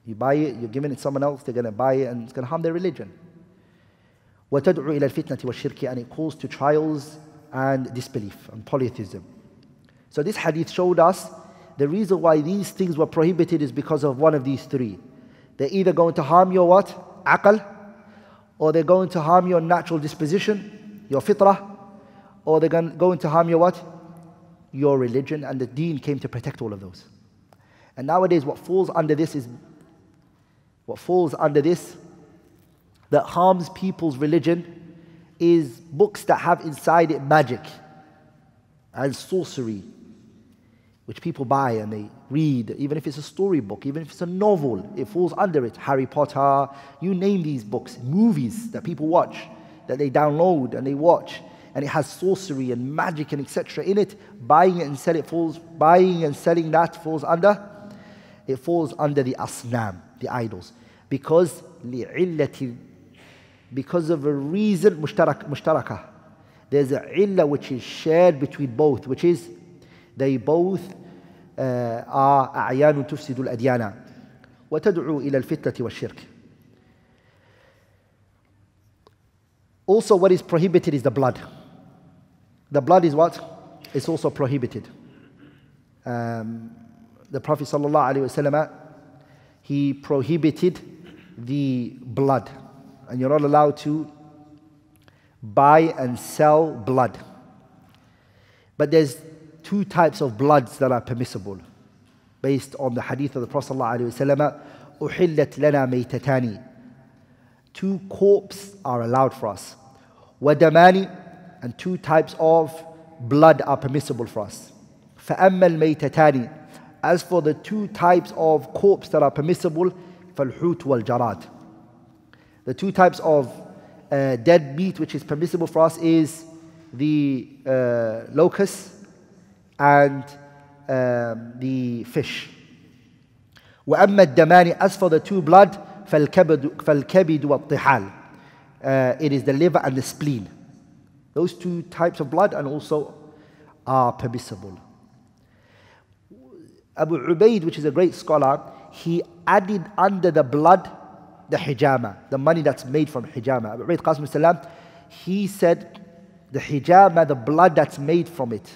You buy it, you're giving it to someone else, they're going to buy it, and it's going to harm their religion. وَتَدْعُو إِلَى الْفِتْنَةِ وَالشِّرْكِ. And it calls to trials and disbelief and polytheism. So this hadith showed us the reason why these things were prohibited is because of one of these three. They're either going to harm your what? Aql. Or they're going to harm your natural disposition, your fitrah. Or they're going to harm your what? Your religion. And the deen came to protect all of those. And nowadays what falls under this that harms people's religion is books that have inside it magic and sorcery, which people buy and they read, even if it's a storybook, even if it's a novel, it falls under it. Harry Potter, you name these books, movies that people watch, that they download and they watch, and it has sorcery and magic and etc. in it. Buying and selling that falls under. It falls under the asnam, the idols, because لِعِلَّةِ because of a reason mushtaraka. There's a illah which is shared between both, which is they both are أعيان تفسد الأديان وتدعو إلى الفتنة والشرك. Also, what is prohibited is the blood. The blood is what? It's also prohibited. The Prophet ﷺ, he prohibited the blood, and you're not allowed to buy and sell blood. But there's two types of bloods that are permissible based on the hadith of the Prophet ﷺ. أُحِلَّتْ لَنَا مَيْتَتَانِ. Two corpses are allowed for us. وَدَمَانِ, and two types of blood are permissible for us. فَأَمَّا الْمَيْتَتَانِ, as for the two types of corpse that are permissible, فَالْحُوتُ وَالْجَرَادِ. The two types of dead meat which is permissible for us is the locust and the fish. وَأَمَّا الدَّمَانِ, as for the two blood, فَالْكَبِدُ وَالطِّحَالِ. It is the liver and the spleen. Those two types of blood and also are permissible. Abu Ubaid, which is a great scholar, he added under the blood the hijama, the money that's made from hijama. Abu Ubaid Qasim Salam, he said the hijama, the blood that's made from it,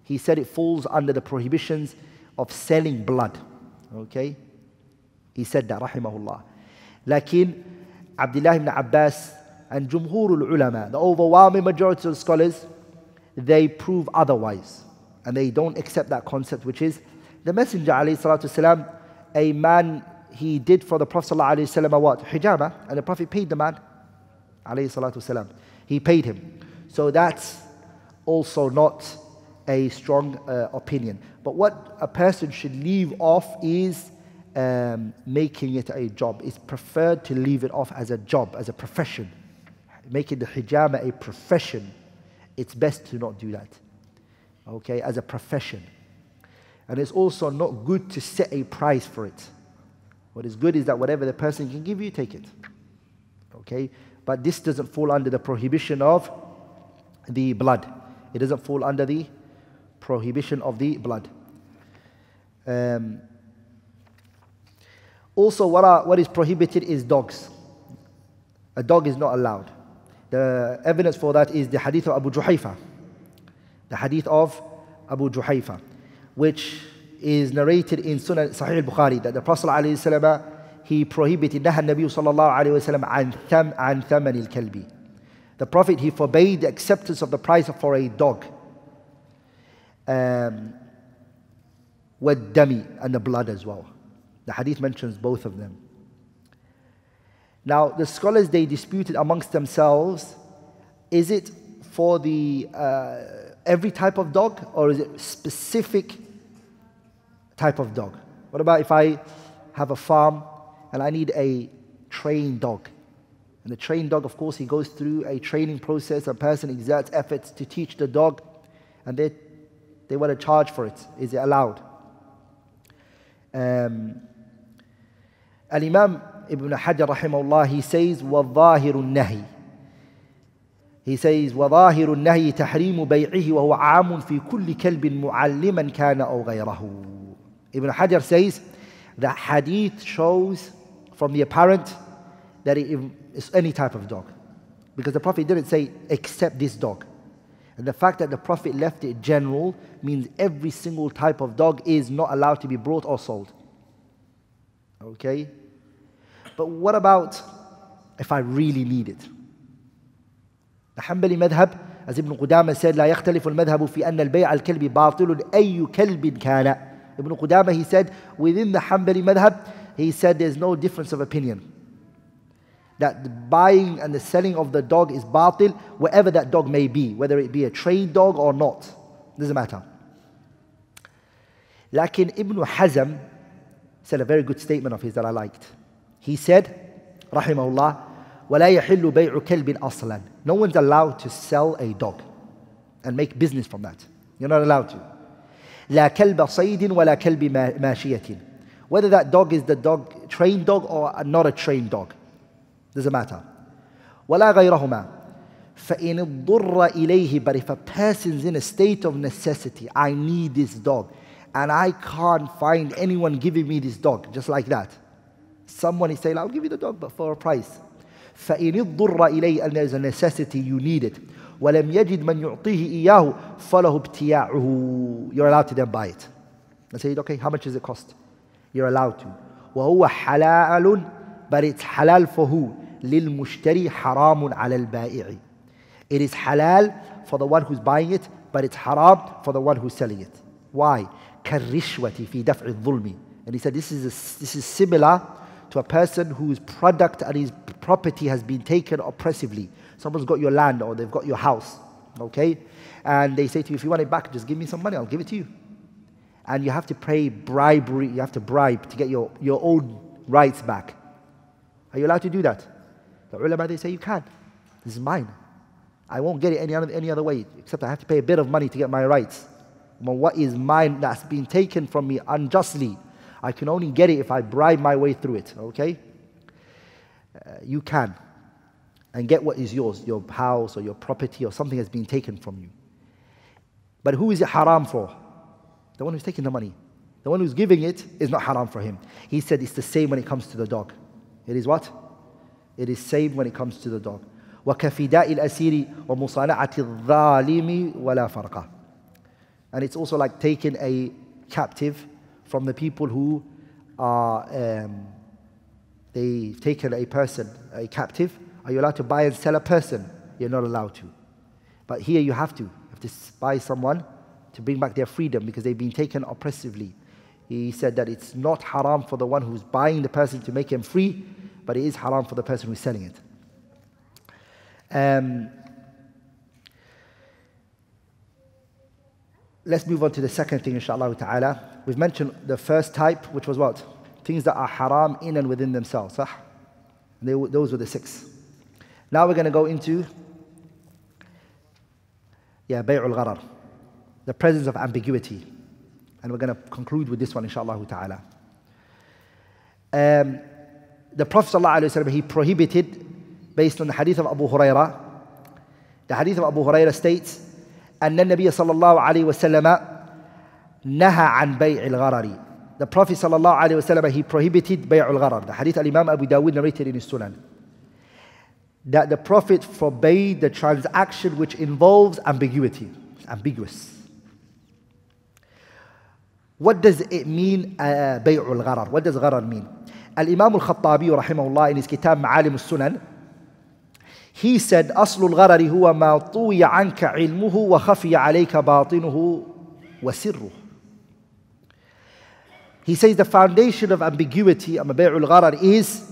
he said it falls under the prohibitions of selling blood. Okay? He said that, rahimahullah. Lakin, Abdullah ibn Abbas and Jumhurul Ulama, the overwhelming majority of scholars, they prove otherwise. And they don't accept that concept, which is the Messenger ﷺ, a man, he did for the Prophet ﷺ what? Hijama, and the Prophet paid the man ﷺ. He paid him. So that's also not a strong opinion. But what a person should leave off is making it a job. It's preferred to leave it off as a job, as a profession. Making the hijama a profession, it's best to not do that. Okay, as a profession. And it's also not good to set a price for it. What is good is that whatever the person can give you, take it. Okay, but this doesn't fall under the prohibition of the blood. It doesn't fall under the prohibition of the blood. Also, what is prohibited is dogs. A dog is not allowed. The evidence for that is the hadith of Abu Juhayfa. The hadith of Abu Juhayfa, which is narrated in Sunan Sahih al-Bukhari, that the Prophet ﷺ, he prohibited, نهى النبي صلى الله عليه وسلم عن ثمن الكلب. The Prophet, he forbade the acceptance of the price for a dog. وَالدَّمِ, and the blood as well. The hadith mentions both of them. Now, the scholars, they disputed amongst themselves, is it for the every type of dog, or is it specific type of dog? What about if I have a farm and I need a trained dog? And the trained dog, of course, he goes through a training process. A person exerts efforts to teach the dog, and they want to charge for it. Is it allowed? Al-Imam Ibn Hajar rahimahullah, he says, وَالظَّاهِرُ النَّهِي. He says, وَظَاهِرُ النَّهِي تَحْرِيمُ بَيْعِهِ وَهُوَ عَامٌ فِي كُلِّ كَلْبٍ مُعَلِّمًا كَانَ أَوْ غَيْرَهُ. Ibn Hajar says, the hadith shows from the apparent that it's any type of dog. Because the Prophet didn't say, except this dog. And the fact that the Prophet left it general means every single type of dog is not allowed to be brought or sold. Okay? But what about if I really need it? The Hanbali madhab, as Ibn Qudama said, لا يختلف المذهب في أن البيع الكلب باطل أي كلب كان. Ibn Qudama, he said, within the Hanbali madhab, he said there's no difference of opinion. That the buying and the selling of the dog is batil, wherever that dog may be, whether it be a trained dog or not. Doesn't matter. Lakin Ibn Hazm said a very good statement of his that I liked. He said, rahimahullah, وَلَا يَحِلُّ بَيْعُ كَلْبٍ أَصْلًا. No one's allowed to sell a dog and make business from that. You're not allowed to. لَا كَلْبَ صَيْدٍ وَلَا كَلْبِ مَاشِيَةٍ. Whether that dog is the trained dog or not a trained dog. Doesn't matter. ولا غيرهما فإن اضطر إليه. But if a person's in a state of necessity, I need this dog and I can't find anyone giving me this dog, just like that. Someone is saying, I'll give you the dog, but for a price. فإن اضطر إليه, and there's a necessity, you need it. ولم يجد من يعطيه إياه فله ابتياعه. You're allowed to then buy it. I say, okay, how much does it cost? You're allowed to. وهو حلال, but it's halal for who? للمشتري حرام على البائع. It is halal for the one who's buying it, but it's haram for the one who's selling it. Why? كالرشوة في دفع الظلم. And he said this is similar to a person whose product and his property has been taken oppressively. Someone's got your land or they've got your house, okay? And they say to you, if you want it back, just give me some money, I'll give it to you. And you have to pay bribery, you have to bribe to get your own rights back. Are you allowed to do that? The ulama, they say you can. This is mine. I won't get it any other way, except I have to pay a bit of money to get my rights. But what is mine that's been taken from me unjustly, I can only get it if I bribe my way through it, okay? You can. And get what is yours, your house or your property or something has been taken from you. But who is it haram for? The one who's taking the money. The one who's giving it is not haram for him. He said it's the same when it comes to the dog. It is what? It is same when it comes to the dog. وَكَفِدَاءِ الْأَسِيرِ وَمُصَانَعَةِ الظَّالِمِ وَلَا فَرْقَ. And it's also like taking a captive from the people who are, they've taken a person, a captive. Are you allowed to buy and sell a person? You're not allowed to. But here you have to. You have to buy someone to bring back their freedom because they've been taken oppressively. He said that it's not haram for the one who's buying the person to make him free, but it is haram for the person who's selling it. Let's move on to the second thing, inshallah ta'ala. We've mentioned the first type, which was what? Things that are haram in and within themselves. Those were the 6. Now we're going to go into bay'ul gharar, the presence of ambiguity. And we're going to conclude with this one, inshallah ta'ala. The Prophet ﷺ, he prohibited, based on the hadith of Abu Hurairah. The hadith of Abu Hurairah states, أن النبي صلى الله عليه وسلم نهى عن بيع الغرر. The Prophet صلى الله عليه وسلم, he prohibited بيع الغرر. The hadith Imam Abu Dawud narrated in his Sunan. That the Prophet forbade the transaction which involves ambiguity. It's ambiguous. What does it mean, بيع الغرر? What does غرر mean? Al-Imam al-Khattabi rahimahullah in his kitab Ma'alim al-Sunan, he said, أصل الغرر هو ما طوي عنك علمه وخفي عليك باطنه وسره. He says the foundation of ambiguity, بيع الغرر, is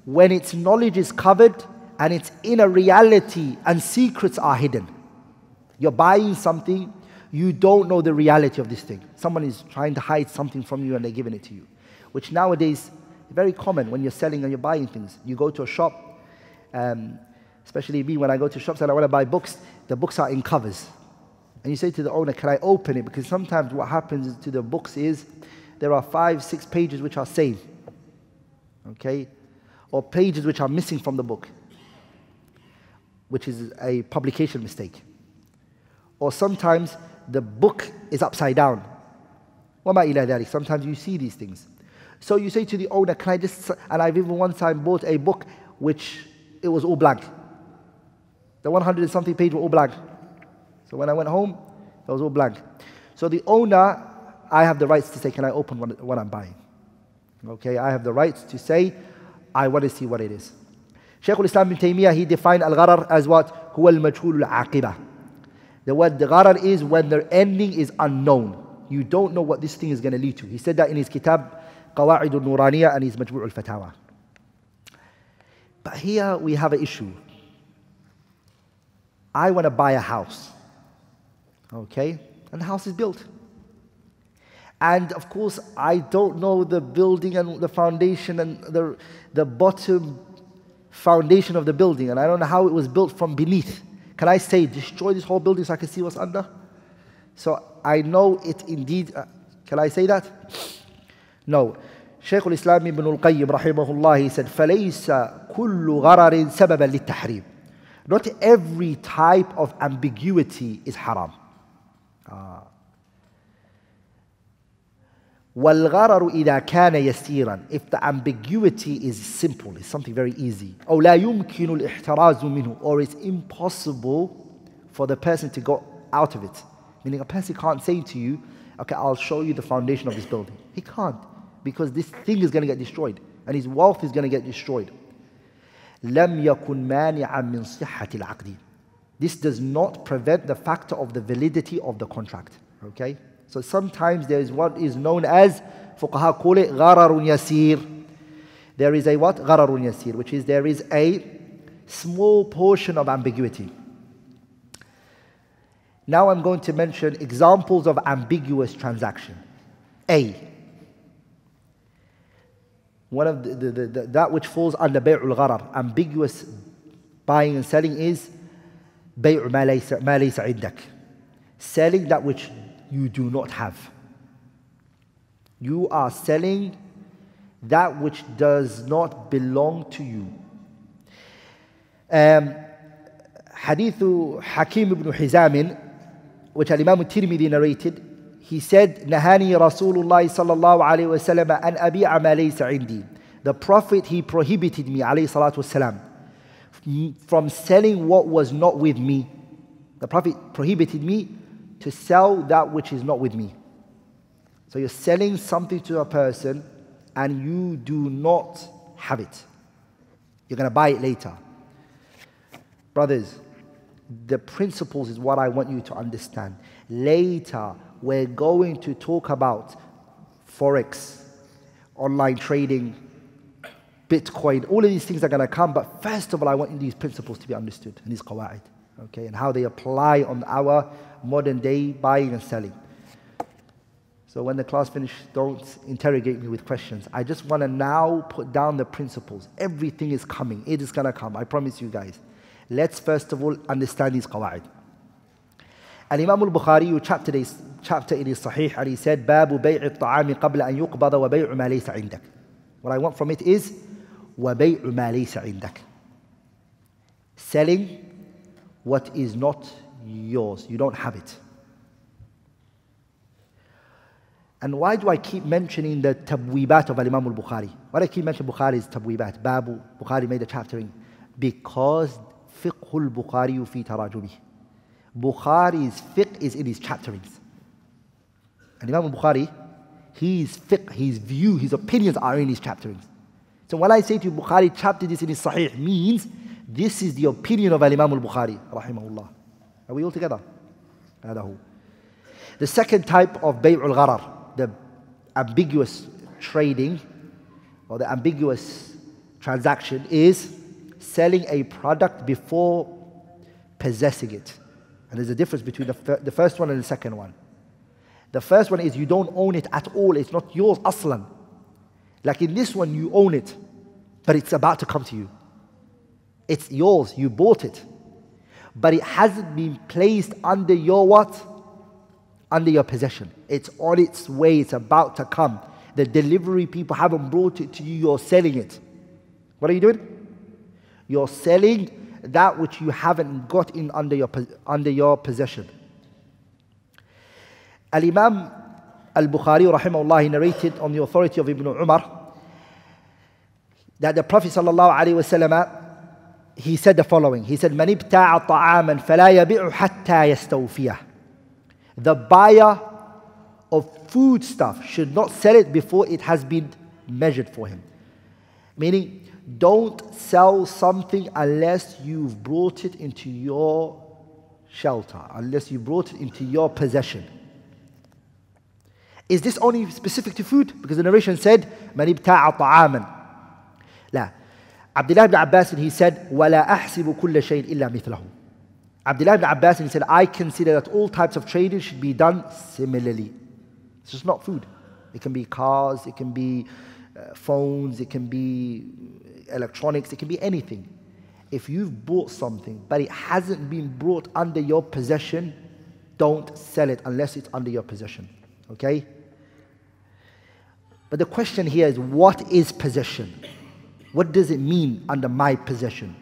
when its knowledge is covered and its inner reality and secrets are hidden. You're buying something, you don't know the reality of this thing. Someone is trying to hide something from you and they're giving it to you. Which nowadays is very common when you're selling and you're buying things. You go to a shop, especially me, when I go to shops and I want to buy books, the books are in covers. And you say to the owner, can I open it? Because sometimes what happens to the books is there are 5-6 pages which are same. Okay? Or pages which are missing from the book, which is a publication mistake. Or sometimes the book is upside down. وَمَا إِلَى ذَلِكَ. Sometimes you see these things. So you say to the owner, can I just, and I've even one time bought a book which it was all blank. The 100 and something page were all blank. So when I went home, it was all blank. So the owner, I have the rights to say, can I open what I'm buying? Okay, I have the rights to say, I want to see what it is. Shaykh al-Islam ibn Taymiyyah, he defined al-gharar as what? هو المجهول العاقبة. The word gharar is when the ending is unknown. You don't know what this thing is going to lead to. He said that in his kitab قواعد النورانية and his مجموع الفتاوى. But here we have an issue. I want to buy a house. Okay? And the house is built. And of course, I don't know the building and the foundation and the bottom foundation of the building. And I don't know how it was built from beneath. Can I say, destroy this whole building so I can see what's under? So I know it indeed. Can I say that? No. Shaykh al-Islam ibn al-Qayyim rahimahullah, he said, فَلَيْسَ كُلُّ غَرَرٍ سَبَبًا لِلتَّحْرِيمِ. Not every type of ambiguity is haram. وَالْغَرَرُ إِذَا كَانَ يَسِيرًا. If the ambiguity is simple, it's something very easy. أو لا يمكن الاحتراز منه, or it's impossible for the person to go out of it. Meaning a person can't say to you, okay, I'll show you the foundation of this building. He can't, because this thing is going to get destroyed and his wealth is going to get destroyed. لم يكن مانعا من صحة العقد. This does not prevent the factor of the validity of the contract. Okay? So sometimes there is what is known as, fuqaha call it ghararun yasir. There is a what? Ghararun yasir, which is there is a small portion of ambiguity. Now I'm going to mention examples of ambiguous transaction. A. One of that which falls under bay'ul gharar, ambiguous buying and selling, is bay'u ma laysa indak. Selling that which you do not have. You are selling that which does not belong to you. Hadithu Hakim ibn Hizam, which Imam al-Tirmidhi narrated, he said, Nahani Rasulullah sallallahu alayhi wa sallam an abi'a ma laysa indi. The Prophet, he prohibited me, alayhi salatu wasalam, from selling what was not with me. The Prophet prohibited me to sell that which is not with me. So you're selling something to a person and you do not have it. You're going to buy it later. Brothers, the principles is what I want you to understand. Later, we're going to talk about Forex, online trading, Bitcoin. All of these things are going to come, but first of all, I want these principles to be understood, and these qawa'id, okay, and how they apply on our modern day buying and selling. So when the class finishes, don't interrogate me with questions. I just want to now put down the principles. Everything is coming. It is going to come. I promise you guys. Let's first of all understand these qawa'id. And Imam al-Bukhari chapter in his Sahih, and he said, باب بيع الطعام قبل أن يقبض وبيع ما ليس عندك. What I want from it is وبيع ما ليس عندك. Selling what is not yours. You don't have it. And why do I keep mentioning the tabweebat of Imam al-Bukhari? Why do I keep mentioning Bukhari's tabweebat? Babu, Bukhari made a chapter in. Because fiqh al-Bukhari fi tarajumih. Bukhari's fiqh is in his chapterings. And Imam al-Bukhari, his fiqh, his view, his opinions are in his chapterings. So when I say to you, Bukhari chaptered this in his Sahih, means this is the opinion of Imam al-Bukhari, rahimahullah. Are we all together? The second type of bay'ul gharar, the ambiguous trading or the ambiguous transaction, is selling a product before possessing it. And there's a difference between the first one and the second one. The first one is you don't own it at all. It's not yours aslan. Like in this one, you own it, but it's about to come to you. It's yours. You bought it. But it hasn't been placed under your what? Under your possession. It's on its way. It's about to come. The delivery people haven't brought it to you. You're selling it. What are you doing? You're selling that which you haven't got in under your possession. Al-Imam al-Bukhari rahimahullah, he narrated on the authority of Ibn Umar that the Prophet sallallahu alaihi wasallam, he said the following. He said, "Man ibta'a ta'aman fala yabi'u hatta yastawfiyah." The buyer of food stuff should not sell it before it has been measured for him. Meaning, don't sell something unless you've brought it into your shelter, unless you brought it into your possession. Is this only specific to food? Because the narration said, "Man ibta'a ta'aman." La. Abdullah ibn Abbas, he said, وَلَا أَحْسِبُ كُلَّ شَيْءٍ إِلَّا مِثْلَهُ. Abdullah ibn Abbas, he said, I consider that all types of trading should be done similarly. It's just not food. It can be cars, it can be phones, it can be electronics, it can be anything. If you've bought something, but it hasn't been brought under your possession, don't sell it unless it's under your possession. Okay? But the question here is, what is possession? What does it mean under my possession?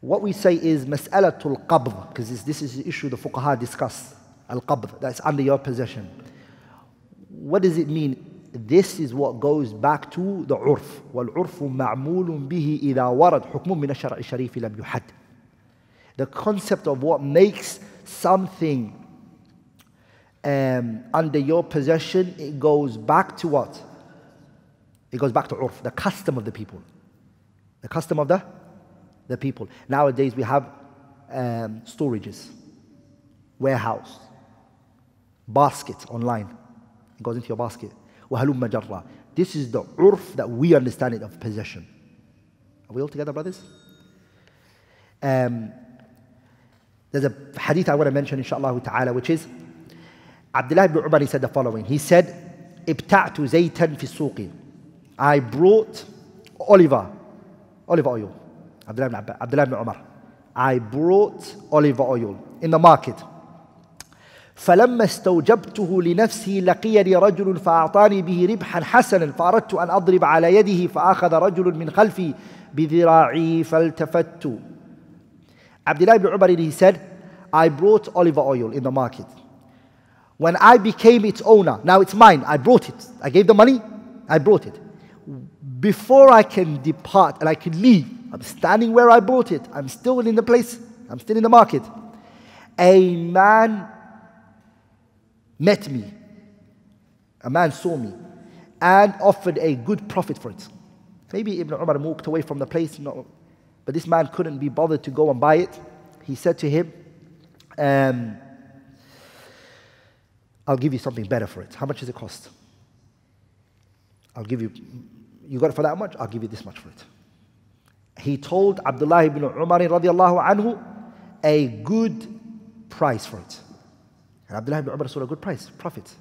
What we say is mas'alatul qabd, because this is the issue the fuqaha discuss. Al-qabd, that's under your possession. What does it mean? This is what goes back to the urf. وَالْعُرْفُ مَعْمُولٌ بِهِ إِذَا وَرَدْ حُكْمٌ مِنَ الشَّرْعِ الشَّرِيفِ لَمْ يُحَدْ. The concept of what makes something under your possession, it goes back to what? It goes back to urf, the custom of the people. The custom of the people. Nowadays we have storages, warehouse, basket online. It goes into your basket. وَهَلُمَّ جَرًّا. This is the urf that we understand it of possession. Are we all together, brothers? There's a hadith I want to mention, inshallah ta'ala, which is Abdullah ibn Umar, he said the following. He said, ابتعت زيتا في السوق. I brought olive oil. Abdullah ibn Umar. I brought olive oil in the market. فلما استوجبته لنفسي لقيني رجل فأعطاني به ربحا حسنا فأردت أن أضرب على يده فأخذ رجل من خلفي بذراعي فالتفت. Abdullah ibn Umar, he said, I brought olive oil in the market. When I became its owner, now it's mine, I brought it. I gave the money, I brought it. Before I can depart and I can leave, I'm standing where I bought it. I'm still in the place, I'm still in the market. A man met me. A man saw me and offered a good profit for it. Maybe Ibn Umar walked away from the place, but this man couldn't be bothered to go and buy it. He said to him, I'll give you something better for it. How much does it cost? I'll give you, you got it for that much? I'll give you this much for it. He told Abdullah ibn Umar radiallahu anhu a good price for it. And Abdullah ibn Umar saw a good price, profit.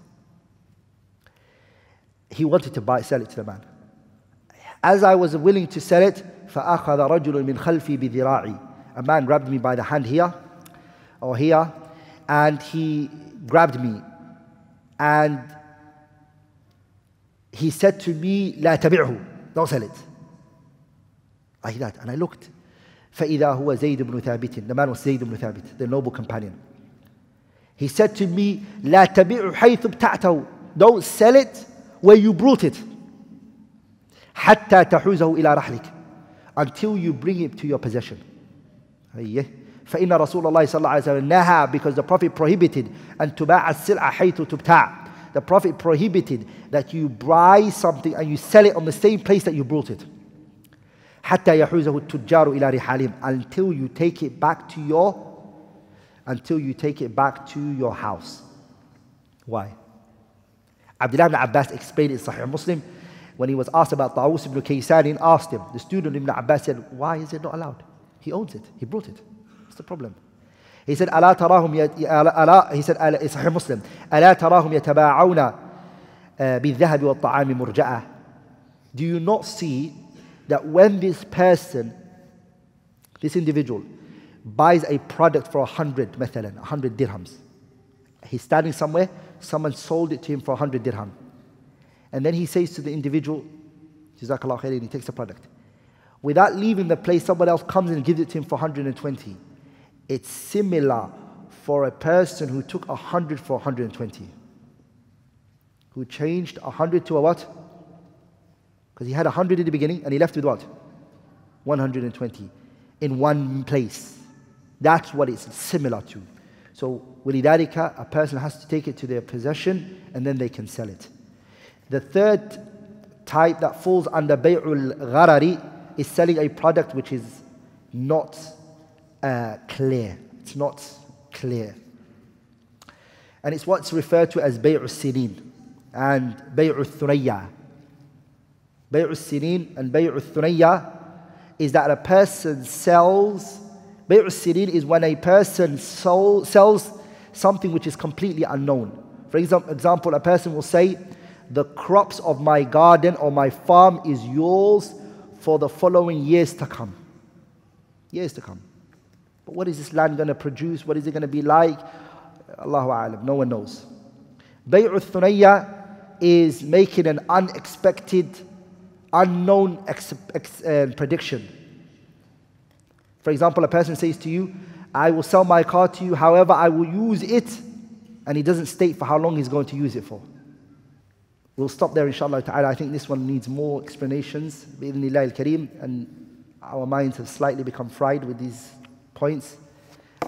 He wanted to sell it to the man. As I was willing to sell it, فَأَخَذَ رَجُلٌ مِنْ خَلْفِي بِذِرَاعِي. A man grabbed me by the hand here, or here, and he grabbed me. And he said to me, لَا تَبِعْهُ. Don't sell it. Like that. And I looked. فَإِذَا هُوَ زَيْدُ بْنُ ثَابِتٍ. The man was Zayd ibn Thabit, the noble companion. He said to me, لَا تَبِعْهُ حَيْثُ ابْتَعْتَهُ. Don't sell it where you brought it. حَتَّى تَحُوزَهُ إِلَى رَحْلِكَ. Until you bring it to your possession. فَإِنَّ رَسُولَ اللَّهِ صَلَّى اللَّهُ عَلَيْهِ وسلم نَهَى, because the Prophet prohibited أَن تُبَاعَ السِّلْعَ حَيْثُ تُبْتَعَ. The Prophet prohibited that you buy something and you sell it on the same place that you brought it. حَتَّى يَحُوزَهُ التُّجَّارُ إِلَى رِحَالِهِمْ. Until you take it back to your house. Why? Abdullah ibn Abbas explained in Sahih Muslim when he was asked about Tawus ibn Kaysan, asked him, the student Ibn Abbas said, why is it not allowed? He owns it, he brought it. What's the problem? He said, ألا تراهم he said, Sahih Muslim, ألا تراهم يتباعون بالذهب والطعام مرجعة. Do you not see that when this person, this individual, buys a product for 100 dirhams, he's standing somewhere, someone sold it to him for 100 dirham. And then he says to the individual, Jazakallah khair, and he takes the product. Without leaving the place, someone else comes in and gives it to him for 120. It's similar for a person who took 100 for 120. Who changed 100 to a what? Because he had 100 in the beginning and he left with what? 120 in one place. That's what it's similar to. So, وَلِذَلِكَ, a person has to take it to their possession and then they can sell it. The third type that falls under bay'ul gharari is selling a product which is not clear. It's not clear. And it's what's referred to as bay'ul sinin and bay'ul thurayya. Bay'ul sinin and bay'ul thurayya is that a person sells. Bay'ul sinin is when a person sells something which is completely unknown. For example, a person will say, the crops of my garden or my farm is yours for the following years to come. Years to come. But what is this land going to produce? What is it going to be like? Allahu a'lam. No one knows. Bay'u thunayya is making an unexpected, unknown prediction. For example, a person says to you, I will sell my car to you, however I will use it, and he doesn't state for how long he's going to use it for. We'll stop there inshallah ta'ala. I think this one needs more explanations, bi'idhnillah al-kareem, and our minds have slightly become fried with these points.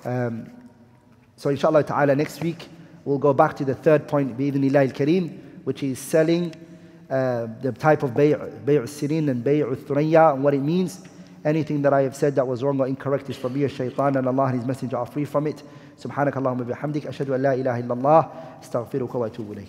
So inshallah ta'ala next week we'll go back to the third point, bi'idhnillah al-kareem, which is selling the type of bay'u sirin and bay'u thuraya and what it means. Anything that I have said that was wrong or incorrect is from me, shaitan, and Allah and His Messenger are free from it. Subhanakallahumma bihamdik, ashhadu an la ilaha illallah, astaghfiruka wa atubu ilayk.